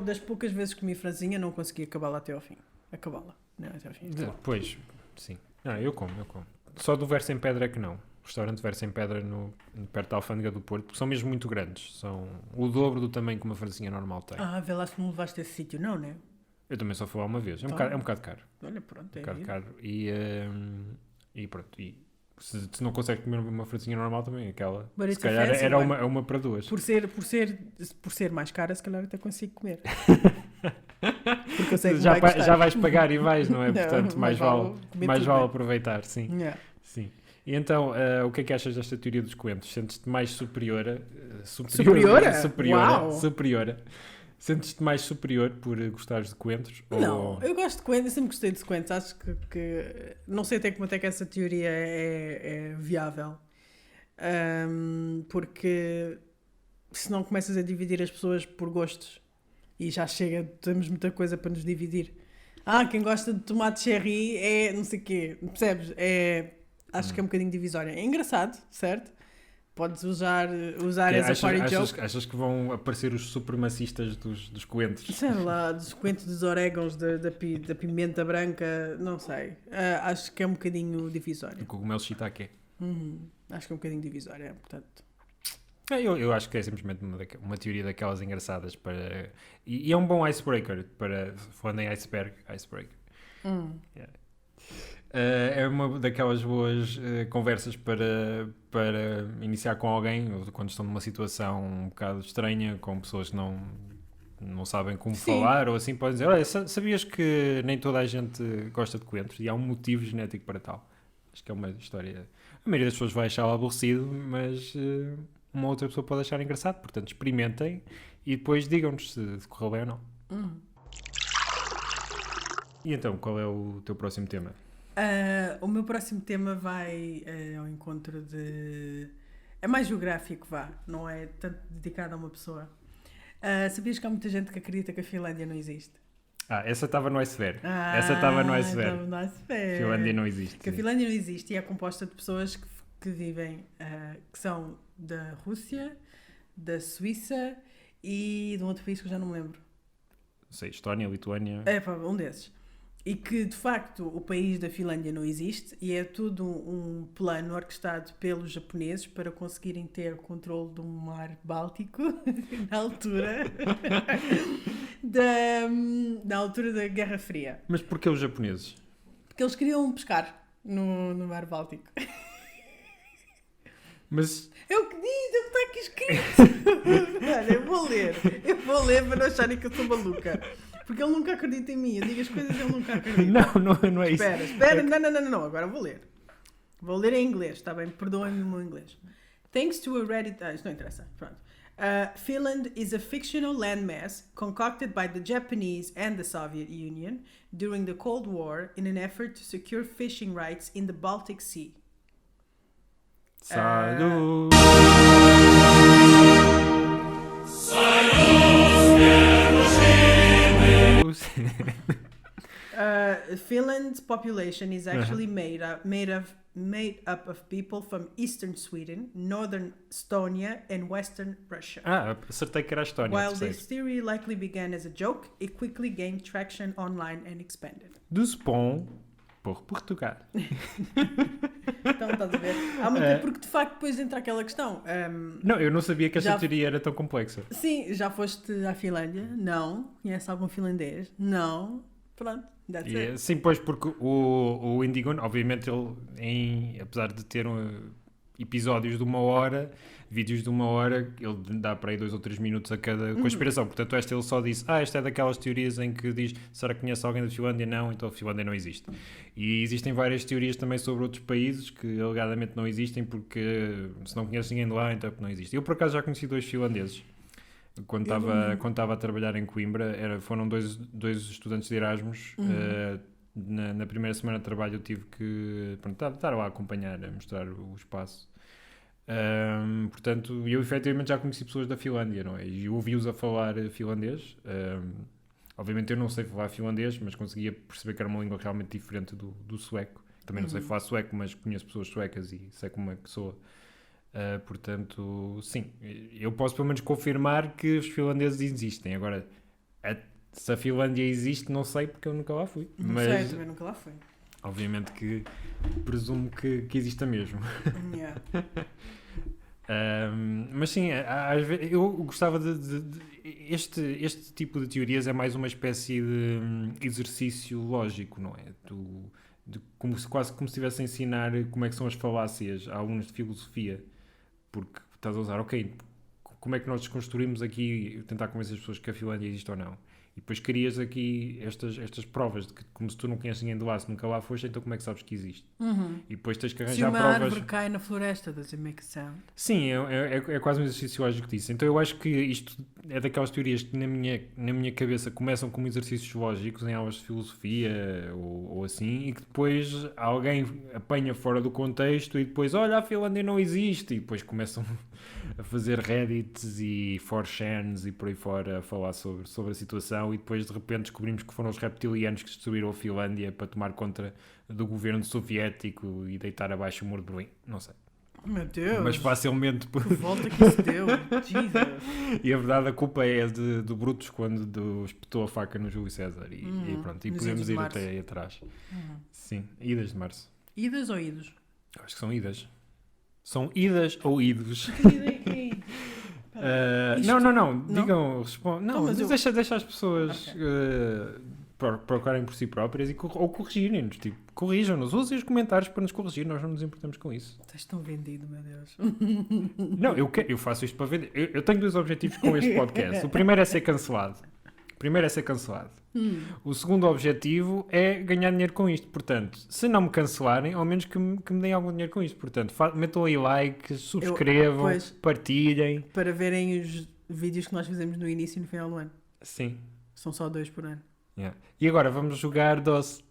Das poucas vezes que comi francesinha, não consegui acabá-la até ao fim. Não, até ao fim. Depois, sim. Eu como. Só do Verso em Pedra é que não. Restaurante Verso em Pedra perto da Alfândega do Porto, porque são mesmo muito grandes. São o dobro do tamanho que uma francesinha normal tem. Vê lá se não levaste esse sítio, não, né? Eu também só fui lá uma vez. É um bocado caro. Olha, pronto, um bocado caro. E pronto. E se não consegue comer uma francesinha normal também, aquela... Se calhar era uma para duas. Por ser mais cara, se calhar até consigo comer. Porque eu sei que já vais pagar e vais, não é? Portanto, mais vale aproveitar, sim. Yeah. Sim. E então, o que é que achas desta teoria dos coentros? Sentes-te mais superiora? Superiora. Sentes-te mais superior por gostares de coentros? Não, eu gosto de coentros, eu sempre gostei de coentros. Acho que não sei até como é que essa teoria é viável. Porque se não começas a dividir as pessoas por gostos e já chega, temos muita coisa para nos dividir. Quem gosta de tomate cherry é não sei o quê, percebes? Acho que é um bocadinho divisória. É engraçado, certo? Podes usar essa party joke. Achas que vão aparecer os supremacistas dos coentros? Sei lá, dos coentros, dos orégãos, da pimenta branca, não sei. Acho que é um bocadinho divisória. O cogumelo shiitake. Acho que é um bocadinho divisória, portanto... Eu acho que é simplesmente uma teoria daquelas engraçadas para... E é um bom icebreaker, falando em iceberg. Yeah. É uma daquelas boas conversas para iniciar com alguém, ou quando estão numa situação um bocado estranha, com pessoas que não sabem como Sim. falar, ou assim, podem dizer, olha, sabias que nem toda a gente gosta de coentros e há um motivo genético para tal. Acho que é uma história... A maioria das pessoas vai achar aborrecido, mas uma outra pessoa pode achar engraçado, portanto experimentem e depois digam-nos se correu bem ou não. E então, qual é o teu próximo tema? O meu próximo tema vai ao encontro de... É mais geográfico, vá. Não é tanto dedicado a uma pessoa. Sabias que há muita gente que acredita que a Finlândia não existe? Essa estava no iceberg. Essa estava no iceberg. Estava no iceberg. Finlândia não existe. Que a Finlândia não existe e é composta de pessoas que vivem, que são da Rússia, da Suíça e de um outro país que eu já não me lembro. Não sei, Estónia, Lituânia... É, pá, um desses. E que, de facto, o país da Finlândia não existe e é tudo um plano orquestrado pelos japoneses para conseguirem ter controle do mar Báltico na altura na altura da Guerra Fria. Mas porquê os japoneses? Porque eles queriam pescar no mar Báltico. Mas... É o que diz, é o que está aqui escrito. Olha, eu vou ler para não acharem que eu sou maluca. Porque ele nunca acredita em mim. Eu digo as coisas e ele nunca acredita. Não é isso. Espera. Não. Agora vou ler. Vou ler em inglês, está bem? Perdoem-me o meu inglês. Thanks to a Reddit... isto não interessa. Pronto. Finland is a fictional landmass concocted by the Japanese and the Soviet Union during the Cold War in an effort to secure fishing rights in the Baltic Sea. Salud! Finland's population is actually made up of people from eastern Sweden, northern Estonia, and western Russia. Acertei que era a Estónia. While this theory likely began as a joke, it quickly gained traction online and expanded. Do Spawn por Portugal. Então, estás a ver? Há muito, porque de facto depois entra aquela questão. Não, eu não sabia que esta já- teoria era tão complexa. Sim, já foste à Finlândia? Não. Conhece algum finlandês? Não. Pronto, that's it. Sim, pois, porque o Indigo, obviamente, ele, apesar de ter episódios de 1 hora, vídeos de 1 hora, ele dá para aí 2 ou 3 minutos a cada conspiração. Portanto, esta ele só disse, esta é daquelas teorias em que diz, será que conhece alguém da Finlândia? Não, então a Finlândia não existe. E existem várias teorias também sobre outros países que alegadamente não existem porque se não conhece ninguém de lá, então não existe. Eu, por acaso, já conheci 2 finlandeses. Quando estava a trabalhar em Coimbra, foram dois estudantes de Erasmus. Na primeira semana de trabalho eu tive que estar lá a acompanhar, a mostrar o espaço. Portanto, eu efetivamente já conheci pessoas da Finlândia, não é? E ouvi-os a falar finlandês. Obviamente eu não sei falar finlandês, mas conseguia perceber que era uma língua realmente diferente do sueco. Também não sei falar sueco, mas conheço pessoas suecas e sei como é que soa. Portanto, sim, eu posso pelo menos confirmar que os finlandeses existem. Agora, se a Finlândia existe, não sei porque eu nunca lá fui. Não Mas, sei, também nunca lá fui. obviamente que presumo que exista mesmo. Yeah. Mas sim, às vezes, eu gostava este tipo de teorias é mais uma espécie de exercício lógico, não é? Quase como se estivesse a ensinar como é que são as falácias a alunos de filosofia, porque estás a usar, ok, como é que nós desconstruímos aqui e tentar convencer as pessoas que a Finlândia existe ou não? E depois crias aqui estas provas de que, como se tu não conheces ninguém de lá, se nunca lá foste, então como é que sabes que existe? E depois tens que Se arranjar uma provas. árvore cai na floresta, does it make a sound? Sim, é quase um exercício lógico disso. Então eu acho que isto é daquelas teorias que na minha cabeça começam como exercícios lógicos em aulas de filosofia ou assim, e que depois alguém apanha fora do contexto e depois, olha, a Finlândia não existe, e depois começam a fazer Reddits e 4chans e por aí fora a falar sobre a situação, e depois de repente descobrimos que foram os reptilianos que destruíram a Finlândia para tomar conta do governo soviético e deitar abaixo o muro de Berlim. Não sei. Meu Deus! Mas facilmente... Que volta que isso deu! Jesus! E a verdade, a culpa é do Brutus quando espetou a faca no Júlio César. E pronto, e nos podemos idos de ir março. até aí atrás. Sim, idas de março. Idas ou idos? Acho que são idas. São idas ou idos? Isto- Não. Digam, respondam. Não, Então, mas deixa as pessoas procurarem por si próprias e ou corrigirem-nos. Tipo, corrijam-nos, usem os comentários para nos corrigir, nós não nos importamos com isso. Estás tão vendido, meu Deus. Não, eu faço isto para vender. Eu tenho 2 objetivos com este podcast. O primeiro é ser cancelado. O segundo objetivo é ganhar dinheiro com isto. Portanto, se não me cancelarem, ao menos que me deem algum dinheiro com isto. Portanto, metam aí likes, subscrevam, Pois. partilhem. Para verem os vídeos que nós fizemos no início e no final do ano. Sim. São só 2 por ano. Yeah. E agora vamos jogar DOS.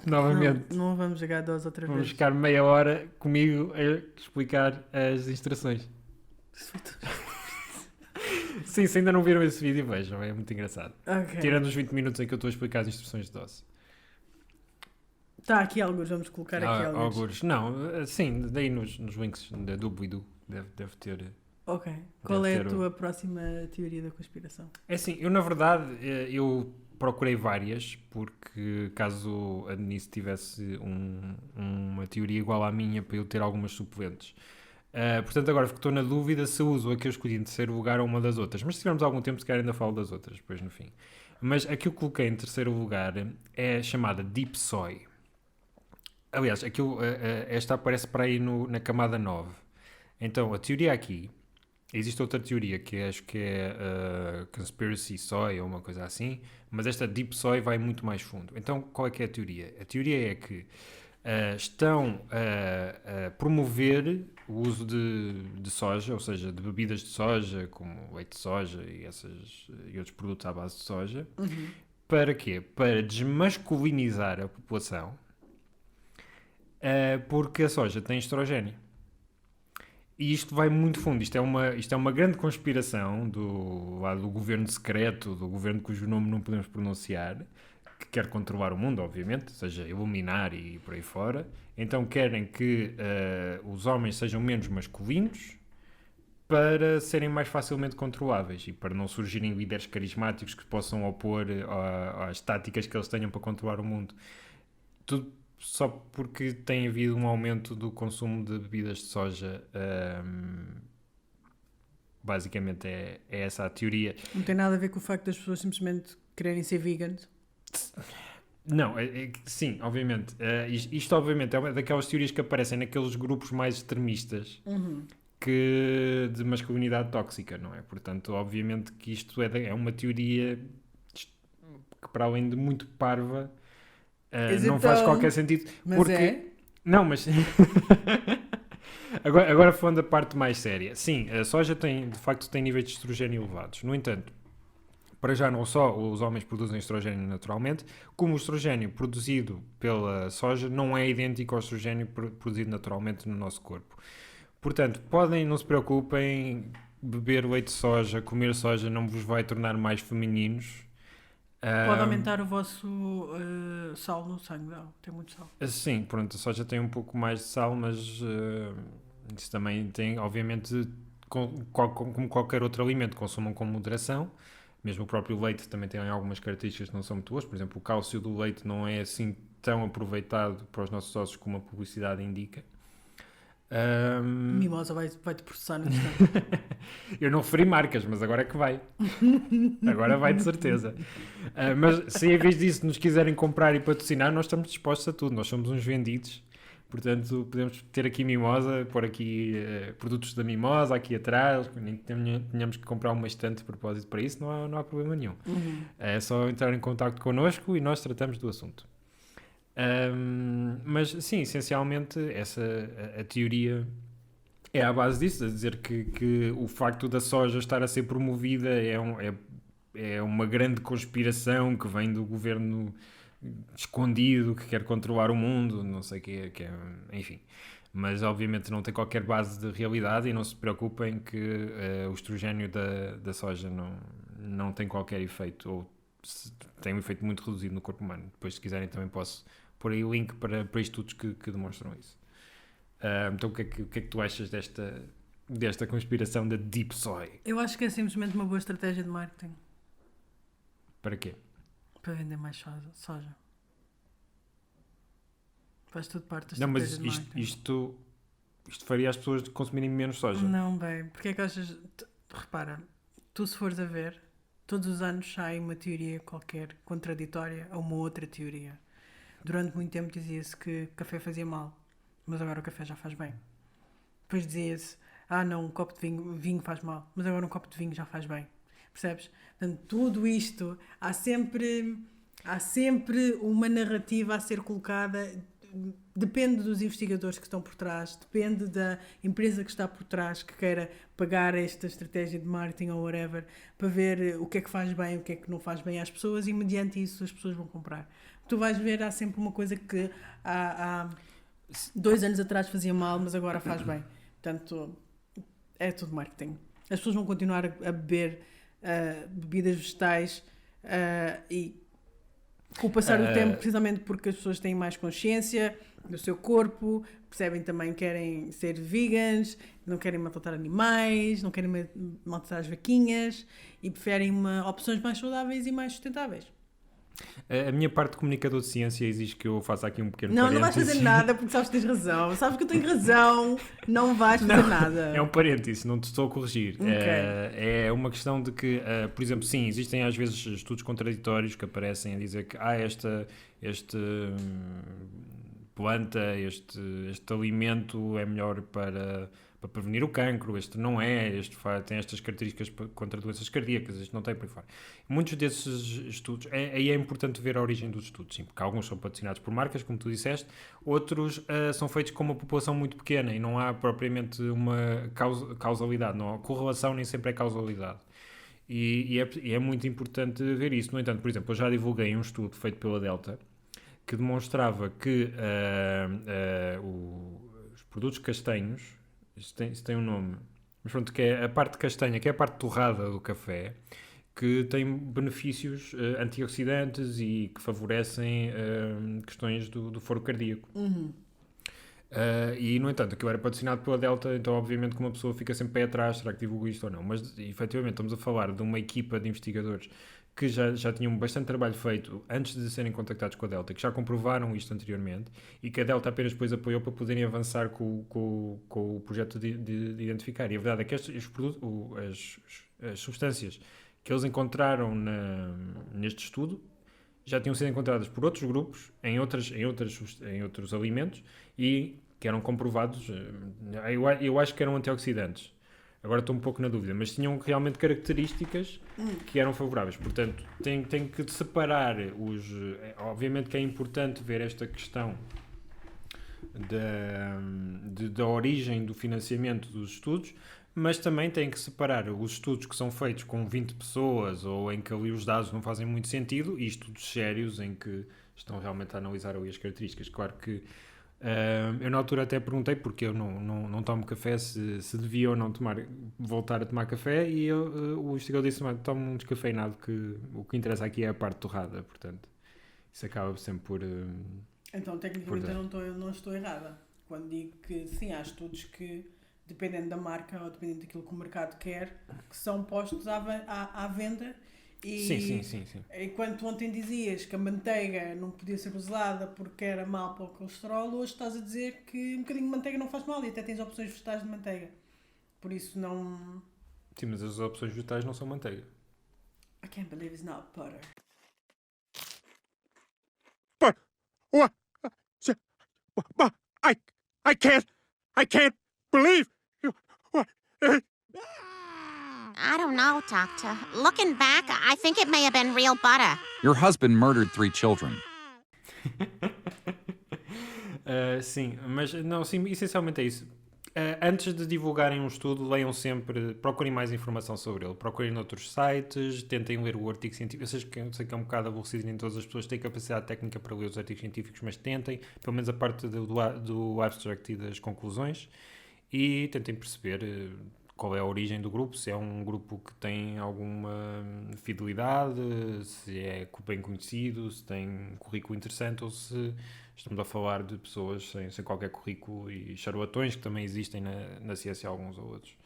Novamente. Não vamos jogar 2 outra Vamos vez. ficar meia hora comigo a explicar as instruções. Isso foi tudo. Sim, se ainda não viram esse vídeo, vejam, é muito engraçado. Ok. Tirando os 20 minutos em que eu estou a explicar as instruções de DOS. Está aqui alguns, vamos colocar aqui alguns. Algures. Não, sim, daí nos links da Dubidu deve ter. Ok. Qual é a Deve ter tua próxima teoria da conspiração? É assim, eu na verdade, eu procurei várias, porque caso a Denise tivesse uma teoria igual à minha, para eu ter algumas suplentes. Portanto, agora estou na dúvida se uso a que eu escolhi em terceiro lugar ou uma das outras. Mas se tivermos algum tempo, se calhar ainda falo das outras, depois no fim. Mas a que eu coloquei em terceiro lugar é chamada Deep Soy. Aliás, esta aparece para aí na camada 9. Então, a teoria aqui... Existe outra teoria que acho que é Conspiracy Soy ou uma coisa assim, mas esta Deep Soy vai muito mais fundo. Então, qual é que é a teoria? A teoria é que estão a promover o uso de soja, ou seja, de bebidas de soja, como leite de soja e outros produtos à base de soja. Para quê? Para desmasculinizar a população, porque a soja tem estrogénio. E isto vai muito fundo. Isto é uma grande conspiração do governo secreto, do governo cujo nome não podemos pronunciar, que quer controlar o mundo, obviamente, ou seja, iluminar e por aí fora. Então querem que os homens sejam menos masculinos para serem mais facilmente controláveis e para não surgirem líderes carismáticos que possam opor às táticas que eles tenham para controlar o mundo. Tudo só porque tem havido um aumento do consumo de bebidas de soja. Basicamente é essa a teoria. Não tem nada a ver com o facto das pessoas simplesmente quererem ser vegans? Não, sim, obviamente. Isto obviamente é uma daquelas teorias que aparecem naqueles grupos mais extremistas de masculinidade tóxica, não é? Portanto, obviamente que isto é uma teoria que, para além de muito parva, não faz qualquer sentido. Mas porque... é? Não, mas... agora falando da parte mais séria. Sim, a soja de facto tem níveis de estrogênio elevados. No entanto, para já não só os homens produzem estrogênio naturalmente, como o estrogênio produzido pela soja não é idêntico ao estrogênio produzido naturalmente no nosso corpo. Portanto, não se preocupem, beber leite de soja, comer soja não vos vai tornar mais femininos. Pode aumentar o vosso sal no sangue, não? Tem muito sal. Sim, pronto, a soja tem um pouco mais de sal, mas isso também tem, obviamente, como qualquer outro alimento, consumam com moderação. Mesmo o próprio leite também tem algumas características que não são muito boas. Por exemplo, o cálcio do leite não é assim tão aproveitado para os nossos ossos como a publicidade indica. Mimosa vai-te processar no instante. Eu não referi marcas, mas agora é que vai. Agora vai de certeza. Mas se em vez disso nos quiserem comprar e patrocinar, nós estamos dispostos a tudo. Nós somos uns vendidos. Portanto, podemos ter aqui Mimosa, pôr aqui produtos da Mimosa aqui atrás, nem tenhamos que comprar uma estante de propósito para isso, não há problema nenhum. É só entrar em contacto connosco e nós tratamos do assunto. Mas sim, essencialmente a teoria é à base disso, a dizer que o facto da soja estar a ser promovida é uma grande conspiração que vem do governo escondido, que quer controlar o mundo, não sei o que é, enfim. Mas obviamente não tem qualquer base de realidade e não se preocupem que o estrogênio da soja não tem qualquer efeito, ou tem um efeito muito reduzido no corpo humano. Depois, se quiserem, também posso pôr aí o link para estudos que demonstram isso. Então, o que é que tu achas desta conspiração da Deep Soy? Eu acho que é simplesmente uma boa estratégia de marketing. Para quê? Para vender mais soja. Faz tudo parte da Não, estratégia mas de marketing. isto faria as pessoas consumirem menos soja. Não, bem. Porque é que achas... Repara, tu se fores a ver, Todos os anos sai uma teoria qualquer contraditória a uma outra teoria. Durante muito tempo dizia-se que café fazia mal, mas agora o café já faz bem. Depois dizia-se, não, um copo de vinho faz mal, mas agora um copo de vinho já faz bem. Percebes? Portanto, tudo isto, há sempre uma narrativa a ser colocada, depende dos investigadores que estão por trás, depende da empresa que está por trás, que queira pagar esta estratégia de marketing ou whatever, para ver o que é que faz bem, o que é que não faz bem às pessoas, e mediante isso as pessoas vão comprar. Tu vais ver, há sempre uma coisa que há 2 anos atrás fazia mal, mas agora faz bem. Portanto, é tudo marketing. As pessoas vão continuar a beber bebidas vegetais e com o passar do tempo, precisamente porque as pessoas têm mais consciência do seu corpo, percebem também que querem ser vegans, não querem maltratar animais, não querem maltratar as vaquinhas e preferem opções mais saudáveis e mais sustentáveis. A minha parte de comunicador de ciência exige que eu faça aqui um pequeno Não vais parênteses. fazer nada porque sabes que tens razão. Sabes que eu tenho razão, não vais fazer nada. É um parênteses, não te estou a corrigir. Ok. É uma questão de que, por exemplo, sim, existem às vezes estudos contraditórios que aparecem a dizer que este planta, este alimento é melhor para prevenir o cancro, este não é, tem estas características contra doenças cardíacas, este não tem, por aí fora. Muitos desses estudos, aí é importante ver a origem dos estudos, sim, porque alguns são patrocinados por marcas, como tu disseste, outros são feitos com uma população muito pequena e não há propriamente uma causalidade, não há correlação, nem sempre é causalidade. E é muito importante ver isso. No entanto, por exemplo, eu já divulguei um estudo feito pela Delta que demonstrava que os produtos castanhos, isso tem um nome, mas pronto, que é a parte castanha, que é a parte torrada do café, que tem benefícios antioxidantes e que favorecem questões do foro cardíaco. E, no entanto, aquilo era patrocinado pela Delta, então obviamente que uma pessoa fica sempre pé atrás, será que divulgo isto ou não? Mas, efetivamente, estamos a falar de uma equipa de investigadores que já tinham bastante trabalho feito antes de serem contactados com a Delta, que já comprovaram isto anteriormente e que a Delta apenas depois apoiou para poderem avançar com o projeto de identificar. E a verdade é que as substâncias que eles encontraram neste estudo já tinham sido encontradas por outros grupos em outros alimentos e que eram comprovados, eu acho que eram antioxidantes. Agora estou um pouco na dúvida, mas tinham realmente características que eram favoráveis. Portanto, tem que separar obviamente que é importante ver esta questão da origem do financiamento dos estudos, mas também tem que separar os estudos que são feitos com 20 pessoas ou em que ali os dados não fazem muito sentido e estudos sérios em que estão realmente a analisar ali as características. Claro que eu na altura até perguntei porque eu não tomo café, se devia ou não voltar a tomar café, e o investigador disse: toma um descafeinado, que o que interessa aqui é a parte torrada. Portanto, isso acaba sempre por... Então, tecnicamente, eu não estou errada quando digo que sim, há estudos que, dependendo da marca ou dependendo daquilo que o mercado quer, que são postos à venda. E Sim. enquanto ontem dizias que a manteiga não podia ser usada porque era mal para o colesterol, hoje estás a dizer que um bocadinho de manteiga não faz mal e até tens opções vegetais de manteiga. Por isso não... Sim, mas as opções vegetais não são manteiga. I can't believe it's not butter. But what? But I can't believe you. What? I don't know, Doctor. Looking back, I think it may have been real butter. Your husband murdered 3 children. Sim, mas não, sim, essencialmente é isso. Antes de divulgarem um estudo, leiam sempre, procurem mais informação sobre ele, procurem noutros sites, tentem ler o artigo científico. Eu sei que é um bocado aborrecido, nem todas as pessoas têm capacidade técnica para ler os artigos científicos, mas tentem, pelo menos a parte do abstract e das conclusões, e tentem perceber qual é a origem do grupo, se é um grupo que tem alguma fidelidade, se é bem conhecido, se tem um currículo interessante, ou se estamos a falar de pessoas sem qualquer currículo e charlatões, que também existem na ciência, alguns ou outros.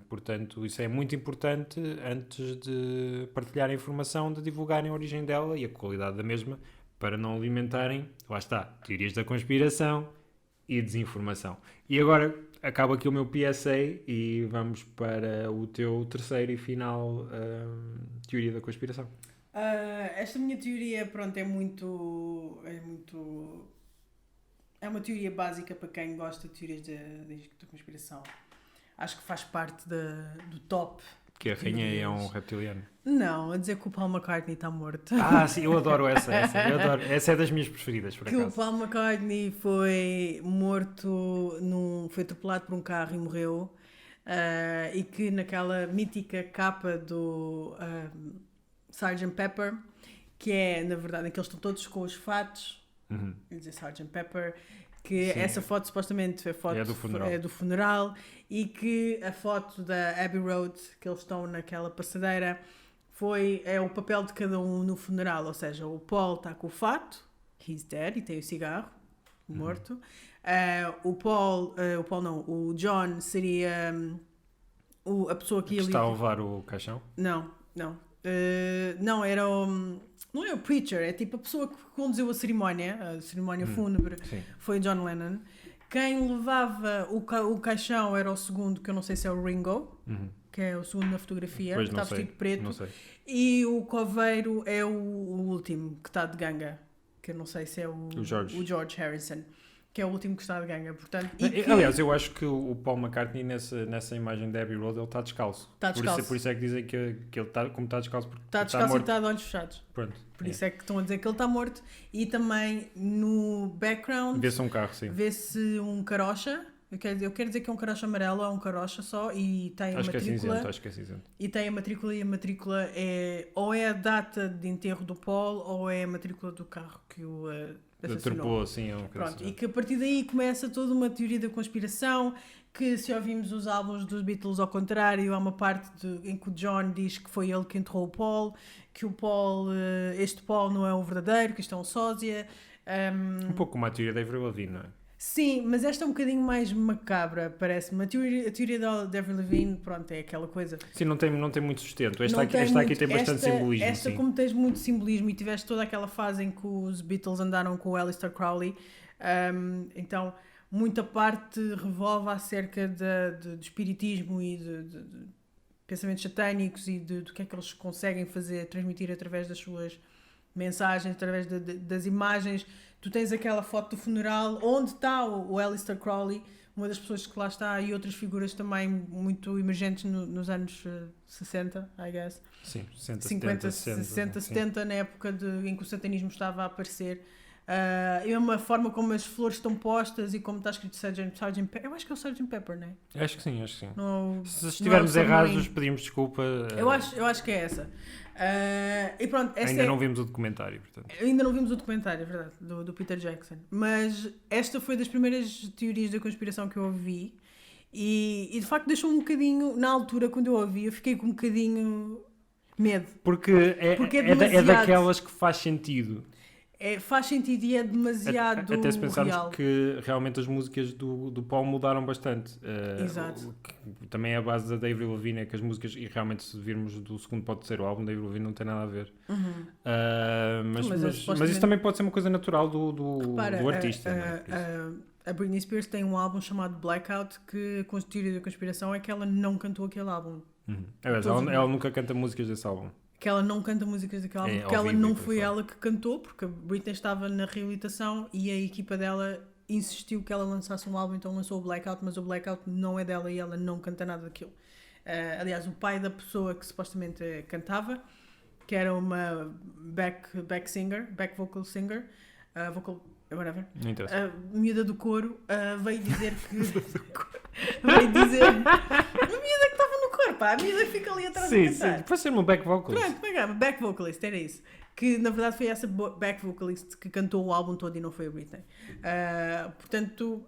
Portanto, isso é muito importante antes de partilhar a informação, de divulgarem a origem dela e a qualidade da mesma, para não alimentarem, lá está, teorias da conspiração e desinformação. E agora, acaba aqui o meu PSA e vamos para o teu terceiro e final teoria da conspiração. Esta minha teoria, pronto, é uma teoria básica para quem gosta de teorias da conspiração. Acho que faz parte do top. Que a rainha é um reptiliano. Não, a dizer que o Paul McCartney está morto. Sim, eu adoro essa. Essa é das minhas preferidas, por Que o acaso. Paul McCartney foi morto, foi atropelado por um carro e morreu. E que naquela mítica capa do Sgt. Pepper, que é, na verdade, em que eles estão todos com os fatos, quer dizer, Sgt. Pepper, que Sim. essa foto supostamente É do funeral. é do funeral, e que a foto da Abbey Road, que eles estão naquela passadeira, é o papel de cada um no funeral, ou seja, o Paul está com o fato, he's dead, e tem o cigarro, morto. O John seria a pessoa que ia Está a levar o caixão? Não. Não, era não é o preacher, é tipo a pessoa que conduziu a cerimónia fúnebre, Sim. foi John Lennon. Quem levava o caixão era o segundo, que eu não sei se é o Ringo, que é o segundo na fotografia, Pois, que não está sei, vestido de preto. não sei. E o coveiro é o último, que está de ganga, que eu não sei se é o George Harrison, que é o último que está de ganga. Portanto, Aliás, eu acho que o Paul McCartney nessa imagem da Abbey Road ele está descalço. Está descalço. Por isso é que dizem que ele está, como está descalço, porque está descalço e morto. está de olhos fechados. Pronto. Por isso é que estão a dizer que ele está morto. E também no background Vê-se um carro, sim. vê-se um carocha. Eu quero dizer que é um carocha amarelo, é um carocha só, e tem a Acho que é matrícula. cinzento. E tem a matrícula, e a matrícula ou é a data de enterro do Paul, ou é a matrícula do carro que o assassinou. Trepou assim, é um Pronto, e que a partir daí começa toda uma teoria da conspiração, que se ouvimos os álbuns dos Beatles ao contrário, há uma parte em que o John diz que foi ele que enterrou o Paul, que o Paul, este Paul não é o verdadeiro, que isto é um sósia. Um pouco como a teoria da Avril Lavigne, não é? Sim, mas esta é um bocadinho mais macabra, parece-me. A teoria da Avril Lavigne, pronto, é aquela coisa. Sim, não tem muito sustento. Esta Não aqui muito. tem bastante simbolismo. Esta, sim. como tens muito simbolismo e tiveste toda aquela fase em que os Beatles andaram com o Aleister Crowley, então muita parte revolve acerca do espiritismo e de pensamentos satânicos e do que é que eles conseguem transmitir através das suas mensagens, através das imagens. Tu tens aquela foto do funeral onde está o Aleister Crowley, uma das pessoas que lá está, e outras figuras também muito emergentes nos anos 60, I guess. Sim, 50, 60, 70, na época em que o satanismo estava a aparecer. É uma forma como as flores estão postas e como está escrito Sgt. Pepper. Eu acho que é o Sgt. Pepper, não é? Acho que sim. Não, Se estivermos não é o errados, submarino. pedimos desculpa. Eu acho que é essa. E pronto, Ainda não vimos o documentário, portanto. Ainda não vimos o documentário, é verdade, do Peter Jackson. Mas esta foi das primeiras teorias da conspiração que eu ouvi. E de facto deixou um bocadinho, na altura, quando eu ouvi, eu fiquei com um bocadinho medo. Porque é é demasiado. daquelas que faz sentido. Faz sentido e é demasiado Até se pensarmos real. que realmente as músicas do Paul mudaram bastante. Exato. O que também é a base da Avril Lavigne, é que as músicas, e realmente se virmos do segundo pode ser o álbum da Avril Lavigne, não tem nada a ver. Mas isso também pode ser uma coisa natural do artista. Não é? Por isso. A Britney Spears tem um álbum chamado Blackout, que com a teoria da conspiração é que ela não cantou aquele álbum. Aliás, ela nunca canta músicas desse álbum. Que ela não canta músicas daquele álbum, porque ao ela vivo, não por foi favor. ela que cantou, porque a Britney estava na reabilitação e a equipa dela insistiu que ela lançasse um álbum, então lançou o Blackout, mas o Blackout não é dela e ela não canta nada daquilo. Aliás, o pai da pessoa que supostamente cantava, que era uma back vocal singer, whatever, Não interessa. a miúda do coro, veio dizer que... veio dizer... A miúda que estava no coro, pá, a miúda que fica ali atrás a cantar. Pode ser uma back vocalist. Pronto, como é que é? Back vocalist, era isso. Que na verdade foi essa back vocalist que cantou o álbum todo e não foi a Britney. Portanto,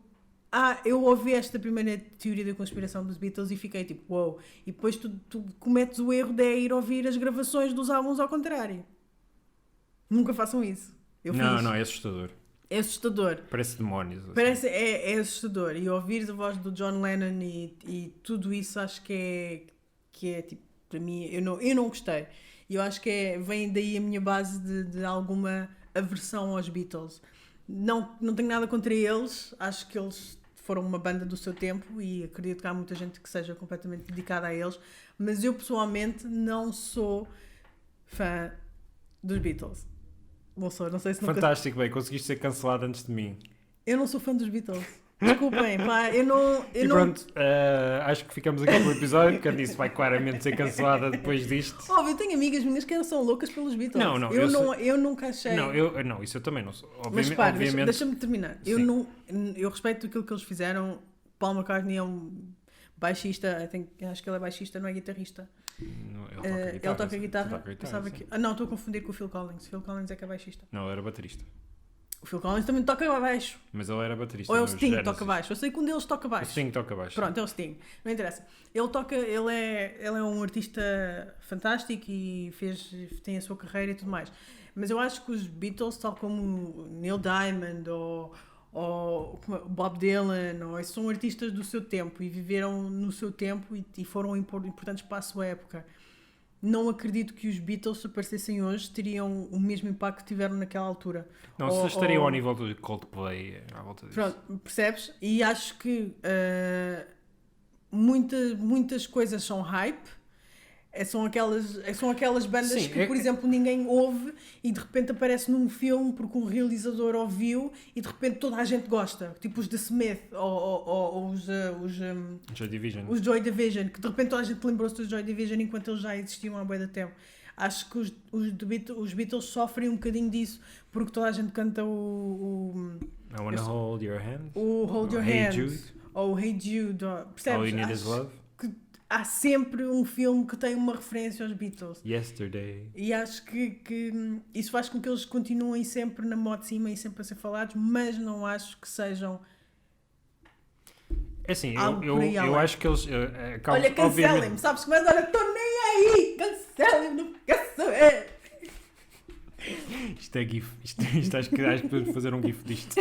eu ouvi esta primeira teoria da conspiração dos Beatles e fiquei tipo, wow. E depois tu cometes o erro de ir ouvir as gravações dos álbuns ao contrário. Nunca façam isso. Eu fiz. Não, é assustador. É assustador. Parece demónios. Assim. É assustador. E ouvir a voz do John Lennon e tudo isso acho que é tipo, para mim, eu não gostei. E eu acho que vem daí a minha base de alguma aversão aos Beatles. Não tenho nada contra eles, acho que eles foram uma banda do seu tempo e acredito que há muita gente que seja completamente dedicada a eles, mas eu pessoalmente não sou fã dos Beatles. Não sei se nunca... Fantástico, bem, conseguiste ser cancelado antes de mim. Eu não sou fã dos Beatles. Desculpem, pá, eu não... E pronto, acho que ficamos aqui com o episódio, porque a Nisso vai claramente ser cancelada depois disto. Óbvio, eu tenho amigas minhas que são loucas pelos Beatles. Não, eu nunca achei... Não, isso eu também não sou. Mas repara, obviamente... deixa-me terminar. Sim. Eu respeito aquilo que eles fizeram. Paul McCartney é um baixista, acho que ele é baixista, não é guitarrista. Ele toca guitarra. Pensava sim. que... não, estou a confundir com o Phil Collins. Phil Collins é que é baixista. Não, ele era baterista. O Phil Collins também toca baixo. Mas ele era baterista. Ou é o nos Sting que Genesis. toca baixo. Eu sei que um deles toca O baixo. Sting toca baixo. Pronto, é o Sting. Não interessa. Ele é um artista fantástico e tem a sua carreira e tudo mais. Mas eu acho que os Beatles, tal como Neil Diamond ou Bob Dylan, esses são artistas do seu tempo e viveram no seu tempo e foram importantes para a sua época. Não acredito que os Beatles, se aparecessem hoje, teriam o mesmo impacto que tiveram naquela altura. Não, se estariam ao nível do Coldplay, à volta disso. Pronto, percebes? E acho que muitas coisas são hype. São aquelas bandas que, por exemplo, ninguém ouve e de repente aparece num filme porque um realizador ouviu e de repente toda a gente gosta. Tipo os The Smith ou os Joy Division. Os Joy Division, que de repente toda a gente lembrou-se dos Joy Division enquanto eles já existiam há bué de tempo. Acho que os Beatles sofrem um bocadinho disso porque toda a gente canta I Wanna Hold Your Hand. o Hold Your Hey Hand Jude. ou Hey Jude. Percebes? All You Need Is Love. Há sempre um filme que tem uma referência aos Beatles. Yesterday. E acho que isso faz com que eles continuem sempre na moda de cima e sempre a ser falados, mas não acho que sejam... É assim, algo por aí eu além. acho que eles... Olha, cancelem-me, sabes que mais? Olha, estou nem aí! Cancelem-me, não quero saber! Isto é GIF. Isto acho que podemos fazer um GIF disto.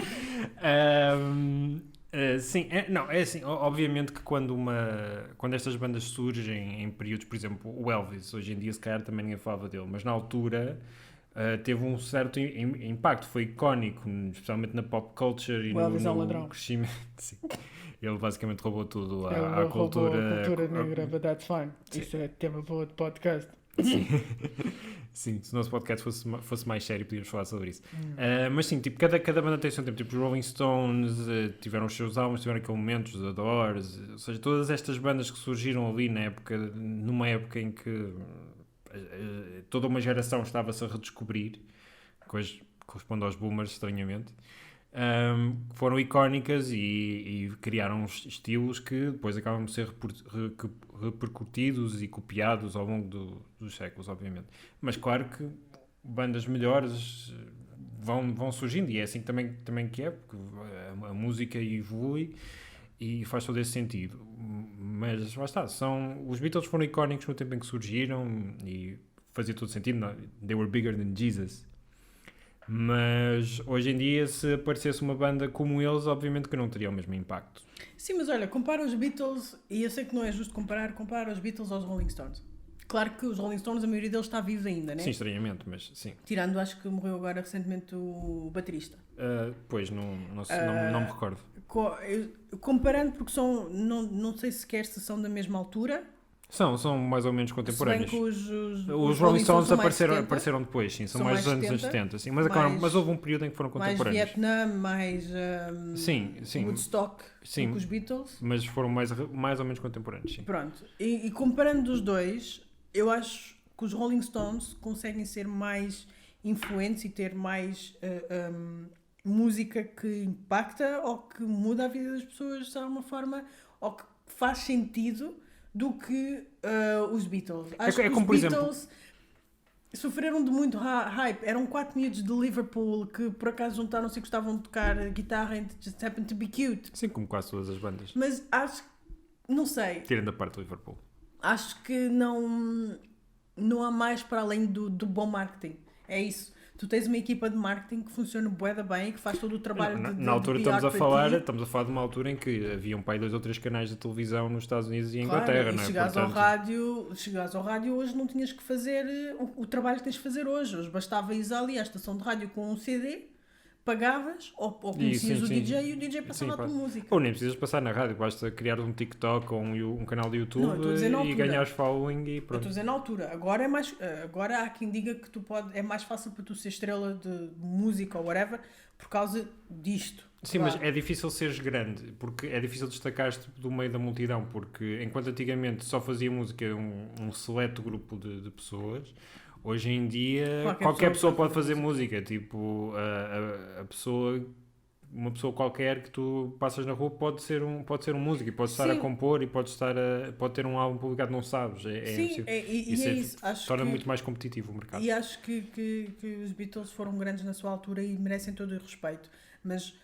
Sim, é assim, obviamente que quando estas bandas surgem em períodos, por exemplo, o Elvis, hoje em dia se calhar também ninguém falava dele, mas na altura teve um certo impacto, foi icónico, especialmente na pop culture e O Elvis é um no ladrão. crescimento. Sim. Ele basicamente roubou tudo à Ele roubou cultura. a cultura negra, but that's fine. Isso é tema boa de podcast. Sim, se o nosso podcast fosse mais sério, podíamos falar sobre isso. Mas sim, tipo, cada banda tem o seu tempo. Tipo, os Rolling Stones tiveram os seus álbuns, tiveram aquele momento, os The Doors, ou seja, todas estas bandas que surgiram ali numa época em que toda uma geração estava-se a redescobrir, que hoje corresponde aos boomers, estranhamente. Foram icónicas e criaram estilos que depois acabam de ser repercutidos e copiados ao longo dos séculos, obviamente. Mas claro que bandas melhores vão surgindo e é assim também que é, porque a música evolui e faz todo esse sentido. Mas lá está, os Beatles foram icónicos no tempo em que surgiram e fazia todo sentido. They were bigger than Jesus. Mas hoje em dia, se aparecesse uma banda como eles, obviamente que não teria o mesmo impacto. Sim, mas olha, compara os Beatles, e eu sei que não é justo compara os Beatles aos Rolling Stones. Claro que os Rolling Stones, a maioria deles está vivo ainda, né? Sim, estranhamente, mas sim. Tirando, acho que morreu agora recentemente o baterista. Pois, não me recordo. Comparando, porque não sei sequer se são da mesma altura. São mais ou menos contemporâneos. Se bem que os Rolling Stones são mais 70, apareceram depois, sim, são mais dos anos 70, sim, mas houve um período em que foram contemporâneos. Mais Vietnã, mais sim. Woodstock sim, do que os Beatles. Mas foram mais ou menos contemporâneos, sim. Pronto, e comparando os dois, eu acho que os Rolling Stones conseguem ser mais influentes e ter mais música que impacta ou que muda a vida das pessoas de alguma forma ou que faz sentido do que os Beatles. Acho que como, os por Beatles sofreram de muito hype. Eram 4 miúdos de Liverpool que por acaso juntaram-se e gostavam de tocar guitarra and just happened to be cute. Sim, como quase todas as bandas. Mas acho, não sei. Tirando a parte do Liverpool. Acho que não há mais para além do bom marketing. É isso. Tu tens uma equipa de marketing que funciona bué da bem e que faz todo o trabalho na altura estamos a falar de uma altura em que havia um pai 2 ou 3 canais de televisão nos Estados Unidos e em Inglaterra, e não é? Chegares ao rádio hoje não tinhas que fazer o trabalho que tens de fazer hoje. Hoje bastava ir ali à estação de rádio com um CD, pagavas ou conhecias sim, o sim. DJ e o DJ passava a tua música. Ou nem precisas passar na rádio, basta criar um TikTok ou um canal de YouTube Não, eu estou a dizer na e altura. ganhares following e Eu estou a pronto. dizer na altura. Agora há quem diga que é mais fácil para tu ser estrela de música ou whatever por causa disto. Sim, Claro. mas é difícil seres grande, porque é difícil destacar-te do meio da multidão, porque enquanto antigamente só fazia música um seleto grupo de pessoas, hoje em dia qualquer pessoa pode fazer música, tipo, a pessoa, uma pessoa qualquer que tu passas na rua pode ser um músico, e pode estar a Sim. compor e pode ter um álbum publicado, não sabes, Sim, e é isso. Acho torna que- muito mais competitivo o mercado. E acho que os Beatles foram grandes na sua altura e merecem todo o respeito. Mas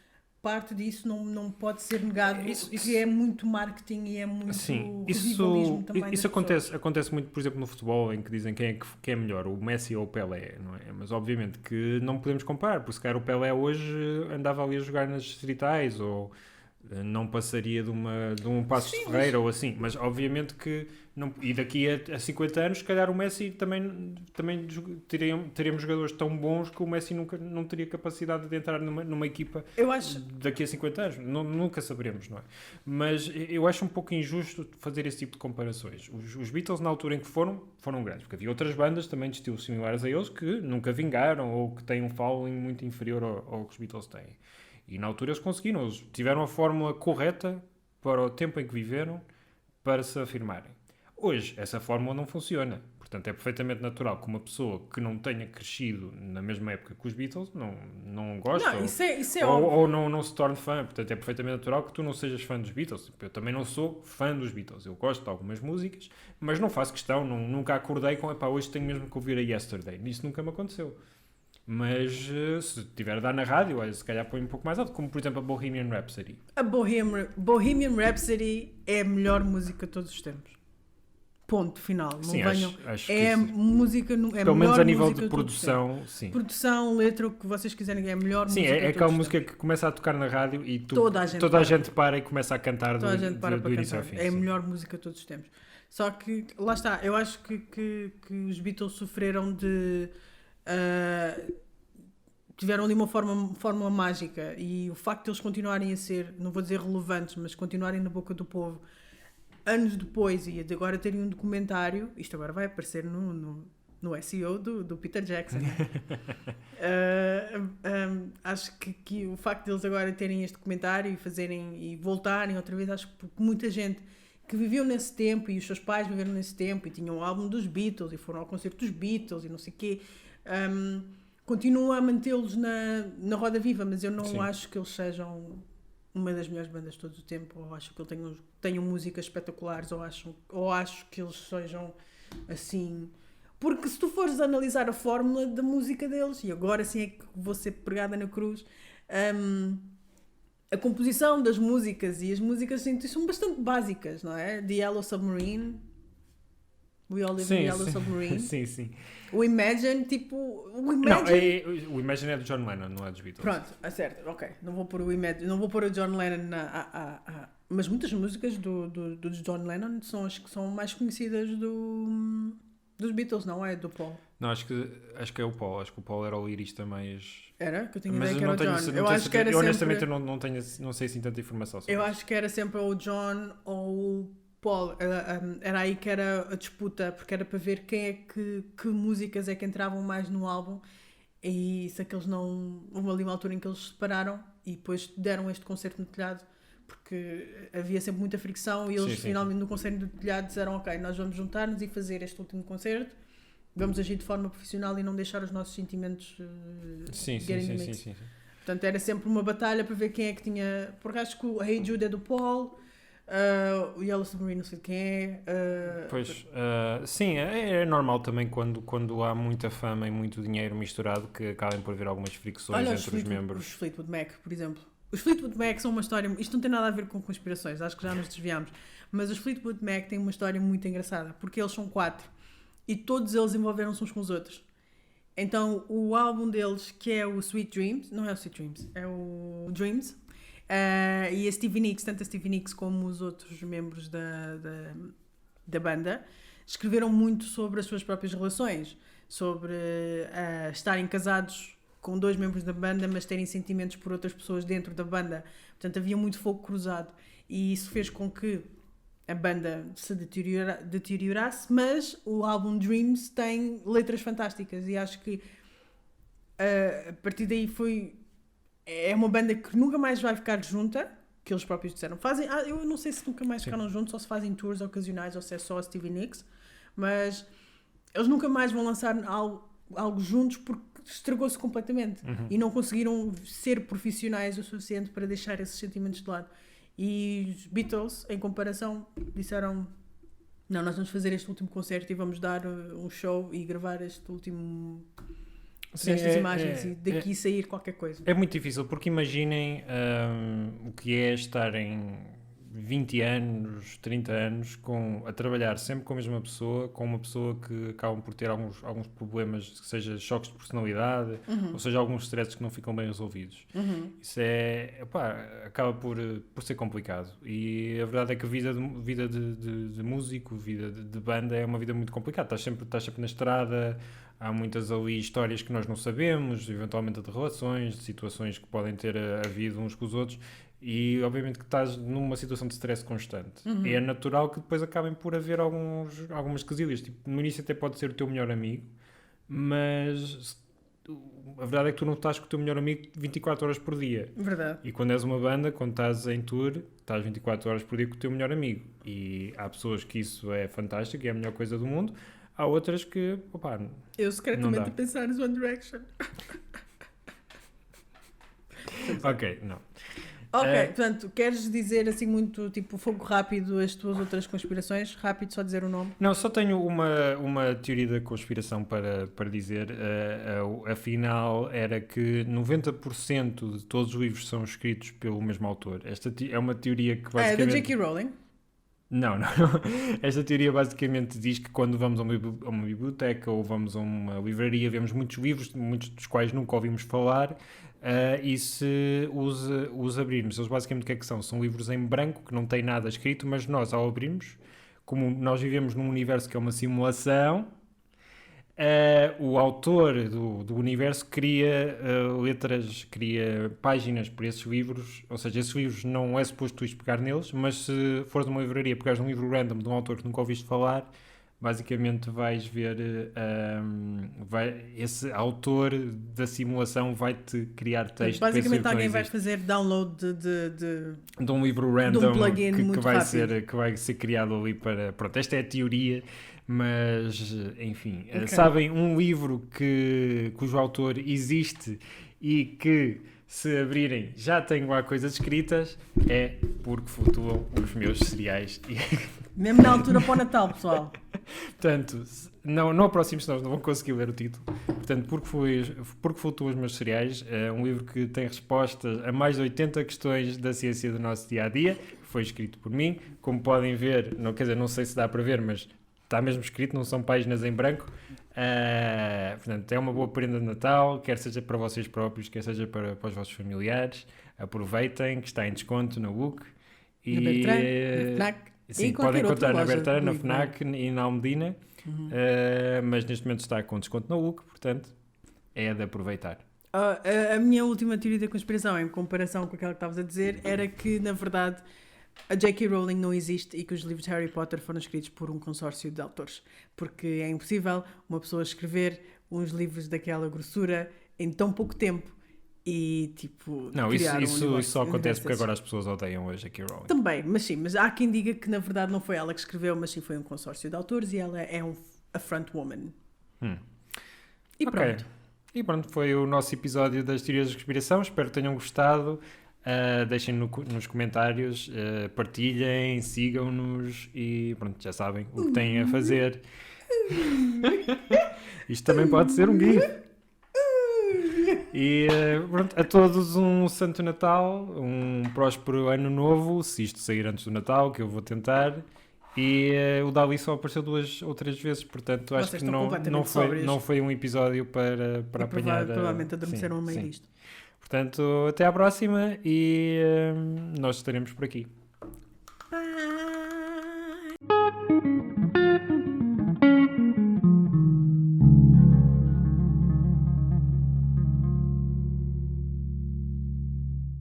parte disso não pode ser negado, Isso- que é muito marketing e é muito Sim, revivalismo também das isso pessoas. acontece muito, por exemplo, no futebol, em que dizem quem é melhor, o Messi ou o Pelé, não é? Mas obviamente que não podemos comparar, porque se calhar o Pelé hoje andava ali a jogar nas distritais ou não passaria de um Passos de Ferreira ou assim, mas obviamente que não, e daqui a 50 anos, se calhar o Messi também teríamos jogadores tão bons que o Messi não teria capacidade de entrar numa equipa Eu acho, daqui a 50 anos, nunca saberemos, não é? Mas eu acho um pouco injusto fazer esse tipo de comparações. Os Beatles, na altura em que foram grandes, porque havia outras bandas também de estilos similares a eles que nunca vingaram ou que têm um following muito inferior ao que os Beatles têm. E na altura eles conseguiram, eles tiveram a fórmula correta para o tempo em que viveram para se afirmarem. Hoje, essa fórmula não funciona. Portanto, é perfeitamente natural que uma pessoa que não tenha crescido na mesma época que os Beatles não goste não, isso é ou óbvio. não se torne fã. Portanto, é perfeitamente natural que tu não sejas fã dos Beatles. Eu também não sou fã dos Beatles. Eu gosto de algumas músicas, mas não faço questão, nunca acordei com epá, hoje tenho mesmo que ouvir a Yesterday. Isso nunca me aconteceu. Mas se tiver a dar na rádio, olha, se calhar põe um pouco mais alto, como por exemplo a Bohemian Rhapsody. A Bohemian Rhapsody é a melhor música de todos os tempos. Ponto final. Não Sim, venham. acho que É a sim. música, é a Pelo melhor menos a nível música de todos os tempos. produção, sim. Produção, letra, o que vocês quiserem, é a melhor Sim, música. é de aquela todos os música tempos. que começa a tocar na rádio e Toda a gente toda para. a gente para e começa a cantar Toda a gente para do início ao fim. cantar. É a sim. melhor música de todos os tempos. Só que, lá está, eu acho que os Beatles sofreram de... tiveram ali uma fórmula mágica e o facto de eles continuarem a ser, não vou dizer relevantes, mas continuarem na boca do povo anos depois e de agora terem um documentário, isto agora vai aparecer no SEO do Peter Jackson. Acho que o facto de eles agora terem este documentário e voltarem outra vez, acho que muita gente que viveu nesse tempo e os seus pais viveram nesse tempo e tinham o álbum dos Beatles e foram ao concerto dos Beatles e não sei o quê, continua a mantê-los na roda viva, mas eu não Sim. acho que eles sejam uma das melhores bandas de todo o tempo, ou acho que eles tenham músicas espetaculares, ou acho que eles sejam assim... Porque se tu fores analisar a fórmula da música deles, e agora sim é que vou ser pregada na cruz, a composição das músicas e as músicas são bastante básicas, não é? The Yellow Submarine, We All Live in the Yellow Submarine. Sim, sim. O Imagine, tipo... O Não, Imagine... o Imagine é do John Lennon, não é dos Beatles. Pronto, certo, ok. Não vou pôr o Imagine, não vou pôr o John Lennon mas muitas músicas do John Lennon acho que são mais conhecidas dos Beatles, não é? Do Paul. Não, acho que é o Paul. Acho que o Paul era o lirista mais... Era? Que eu tinha Mas ideia que era o John. Eu acho que era eu honestamente sempre... não sei assim tanta informação sobre Eu isso. acho que era sempre ou o John ou o Paul. Era aí que era a disputa, porque era para ver quem é que músicas é que entravam mais no álbum. E se aqueles não... Houve ali uma altura em que eles se separaram e depois deram este concerto no telhado, porque havia sempre muita fricção e eles Sim. finalmente no concerto do telhado disseram ok, nós vamos juntar-nos e fazer este último concerto, vamos agir de forma profissional e não deixar os nossos sentimentos Sim. getting the mix. Portanto era sempre uma batalha para ver quem é que tinha, porque acho que o Hey Jude é do Paul, o Yellow Submarine não sei de quem é. Pois, sim, é normal também quando há muita fama e muito dinheiro misturado que acabem por haver algumas fricções Olha, entre os membros. os Fleetwood Mac, por exemplo. Os Fleetwood Mac são uma história... Isto não tem nada a ver com conspirações, acho que já nos desviámos. Mas os Fleetwood Mac têm uma história muito engraçada, porque eles são 4 e todos eles envolveram-se uns com os outros. Então, o álbum deles, que é o Sweet Dreams, não é o Sweet Dreams, é o Dreams, e a Stevie Nicks, tanto a Stevie Nicks como os outros membros da banda, escreveram muito sobre as suas próprias relações, sobre estarem casados com 2 membros da banda, mas terem sentimentos por outras pessoas dentro da banda. Portanto, havia muito fogo cruzado. E isso fez com que a banda se deteriorasse, mas o álbum Dreams tem letras fantásticas. E acho que a partir daí é uma banda que nunca mais vai ficar junta, que eles próprios disseram. Eu não sei se nunca mais ficaram juntos, ou se fazem tours ocasionais, ou se é só a Stevie Nicks, mas eles nunca mais vão lançar algo juntos porque estragou-se completamente e não conseguiram ser profissionais o suficiente para deixar esses sentimentos de lado. E os Beatles, em comparação, disseram: não, nós vamos fazer este último concerto e vamos dar um show e gravar este último... estas imagens e daqui sair qualquer coisa. É muito difícil, porque imaginem o que é estarem 20 anos, 30 anos a trabalhar sempre com a mesma pessoa, com uma pessoa que acabam por ter alguns problemas, seja choques de personalidade, ou seja, alguns stresses que não ficam bem resolvidos. Isso acaba por ser complicado. E a verdade é que a vida de músico, vida de banda é uma vida muito complicada. Estás sempre na estrada. Há muitas ali histórias que nós não sabemos, eventualmente de relações, de situações que podem ter havido uns com os outros, e obviamente que estás numa situação de stress constante. E é natural que depois acabem por haver algumas quesilhas. Tipo, no início até pode ser o teu melhor amigo, mas a verdade é que tu não estás com o teu melhor amigo 24 horas por dia. Verdade. E quando és uma banda, quando estás em tour, estás 24 horas por dia com o teu melhor amigo. E há pessoas que isso é fantástico, é a melhor coisa do mundo. Há outras que, eu secretamente a pensar no One Direction. Ok, não. Ok, portanto, queres dizer assim muito, tipo, fogo rápido, as tuas outras conspirações? Rápido, só dizer o nome. Não, só tenho uma teoria da conspiração para dizer. Afinal, era que 90% de todos os livros são escritos pelo mesmo autor. Esta é uma teoria que basicamente... É da J.K. Rowling? Não. Esta teoria basicamente diz que quando vamos a uma biblioteca ou vamos a uma livraria, vemos muitos livros, muitos dos quais nunca ouvimos falar, e se os abrirmos, eles basicamente o que é que são? São livros em branco, que não têm nada escrito, mas nós, ao abrirmos, como nós vivemos num universo que é uma simulação, o autor do universo cria letras, cria páginas para esses livros, ou seja, esses livros não é suposto tu ires pegar neles, mas se fores de uma livraria e pegares um livro random de um autor que nunca ouviste falar, basicamente vais ver esse autor da simulação vai-te criar texto. Basicamente alguém vai fazer download de um livro random, de um plugin que vai ser criado ali para... Pronto, esta é a teoria, mas enfim. Okay. Sabem, um livro cujo autor existe e que, se abrirem, já tenho lá coisas escritas, é Porque Flutuam os Meus Cereais. Mesmo na altura para o Natal, pessoal. Portanto, não aproximo, senão não vão conseguir ler o título. Portanto, Porque Flutuam os Meus Cereais é um livro que tem respostas a mais de 80 questões da ciência do nosso dia-a-dia. Foi escrito por mim. Como podem ver, não sei se dá para ver, mas está mesmo escrito, não são páginas em branco. Portanto, é uma boa prenda de Natal, quer seja para vocês próprios, quer seja para os vossos familiares. Aproveitem, que está em desconto na UC. Na Bertrand, na FNAC. Sim, podem encontrar na Bertrand, na FNAC e na Almedina, mas neste momento está com desconto na UC, portanto é de aproveitar. A minha última teoria da conspiração, em comparação com aquela que estavas a dizer, era que, na verdade, a J.K. Rowling não existe e que os livros de Harry Potter foram escritos por um consórcio de autores, porque é impossível uma pessoa escrever uns livros daquela grossura em tão pouco tempo. E tipo, não, isso só acontece porque agora as pessoas odeiam a J.K. Rowling. Também, mas há quem diga que na verdade não foi ela que escreveu, mas sim foi um consórcio de autores e ela é a frontwoman. E pronto. E pronto, foi o nosso episódio das teorias da conspiração. Espero que tenham gostado. Deixem nos comentários, partilhem, sigam-nos e pronto, já sabem o que têm a fazer. Isto também pode ser um GIF. E pronto, a todos um Santo Natal, um próspero Ano Novo, se isto sair antes do Natal, que eu vou tentar. E o Dali só apareceu 2 ou 3 vezes, portanto acho que não foi um episódio para apanhar. Provavelmente adormeceram no meio disto. Portanto, até à próxima e nós estaremos por aqui.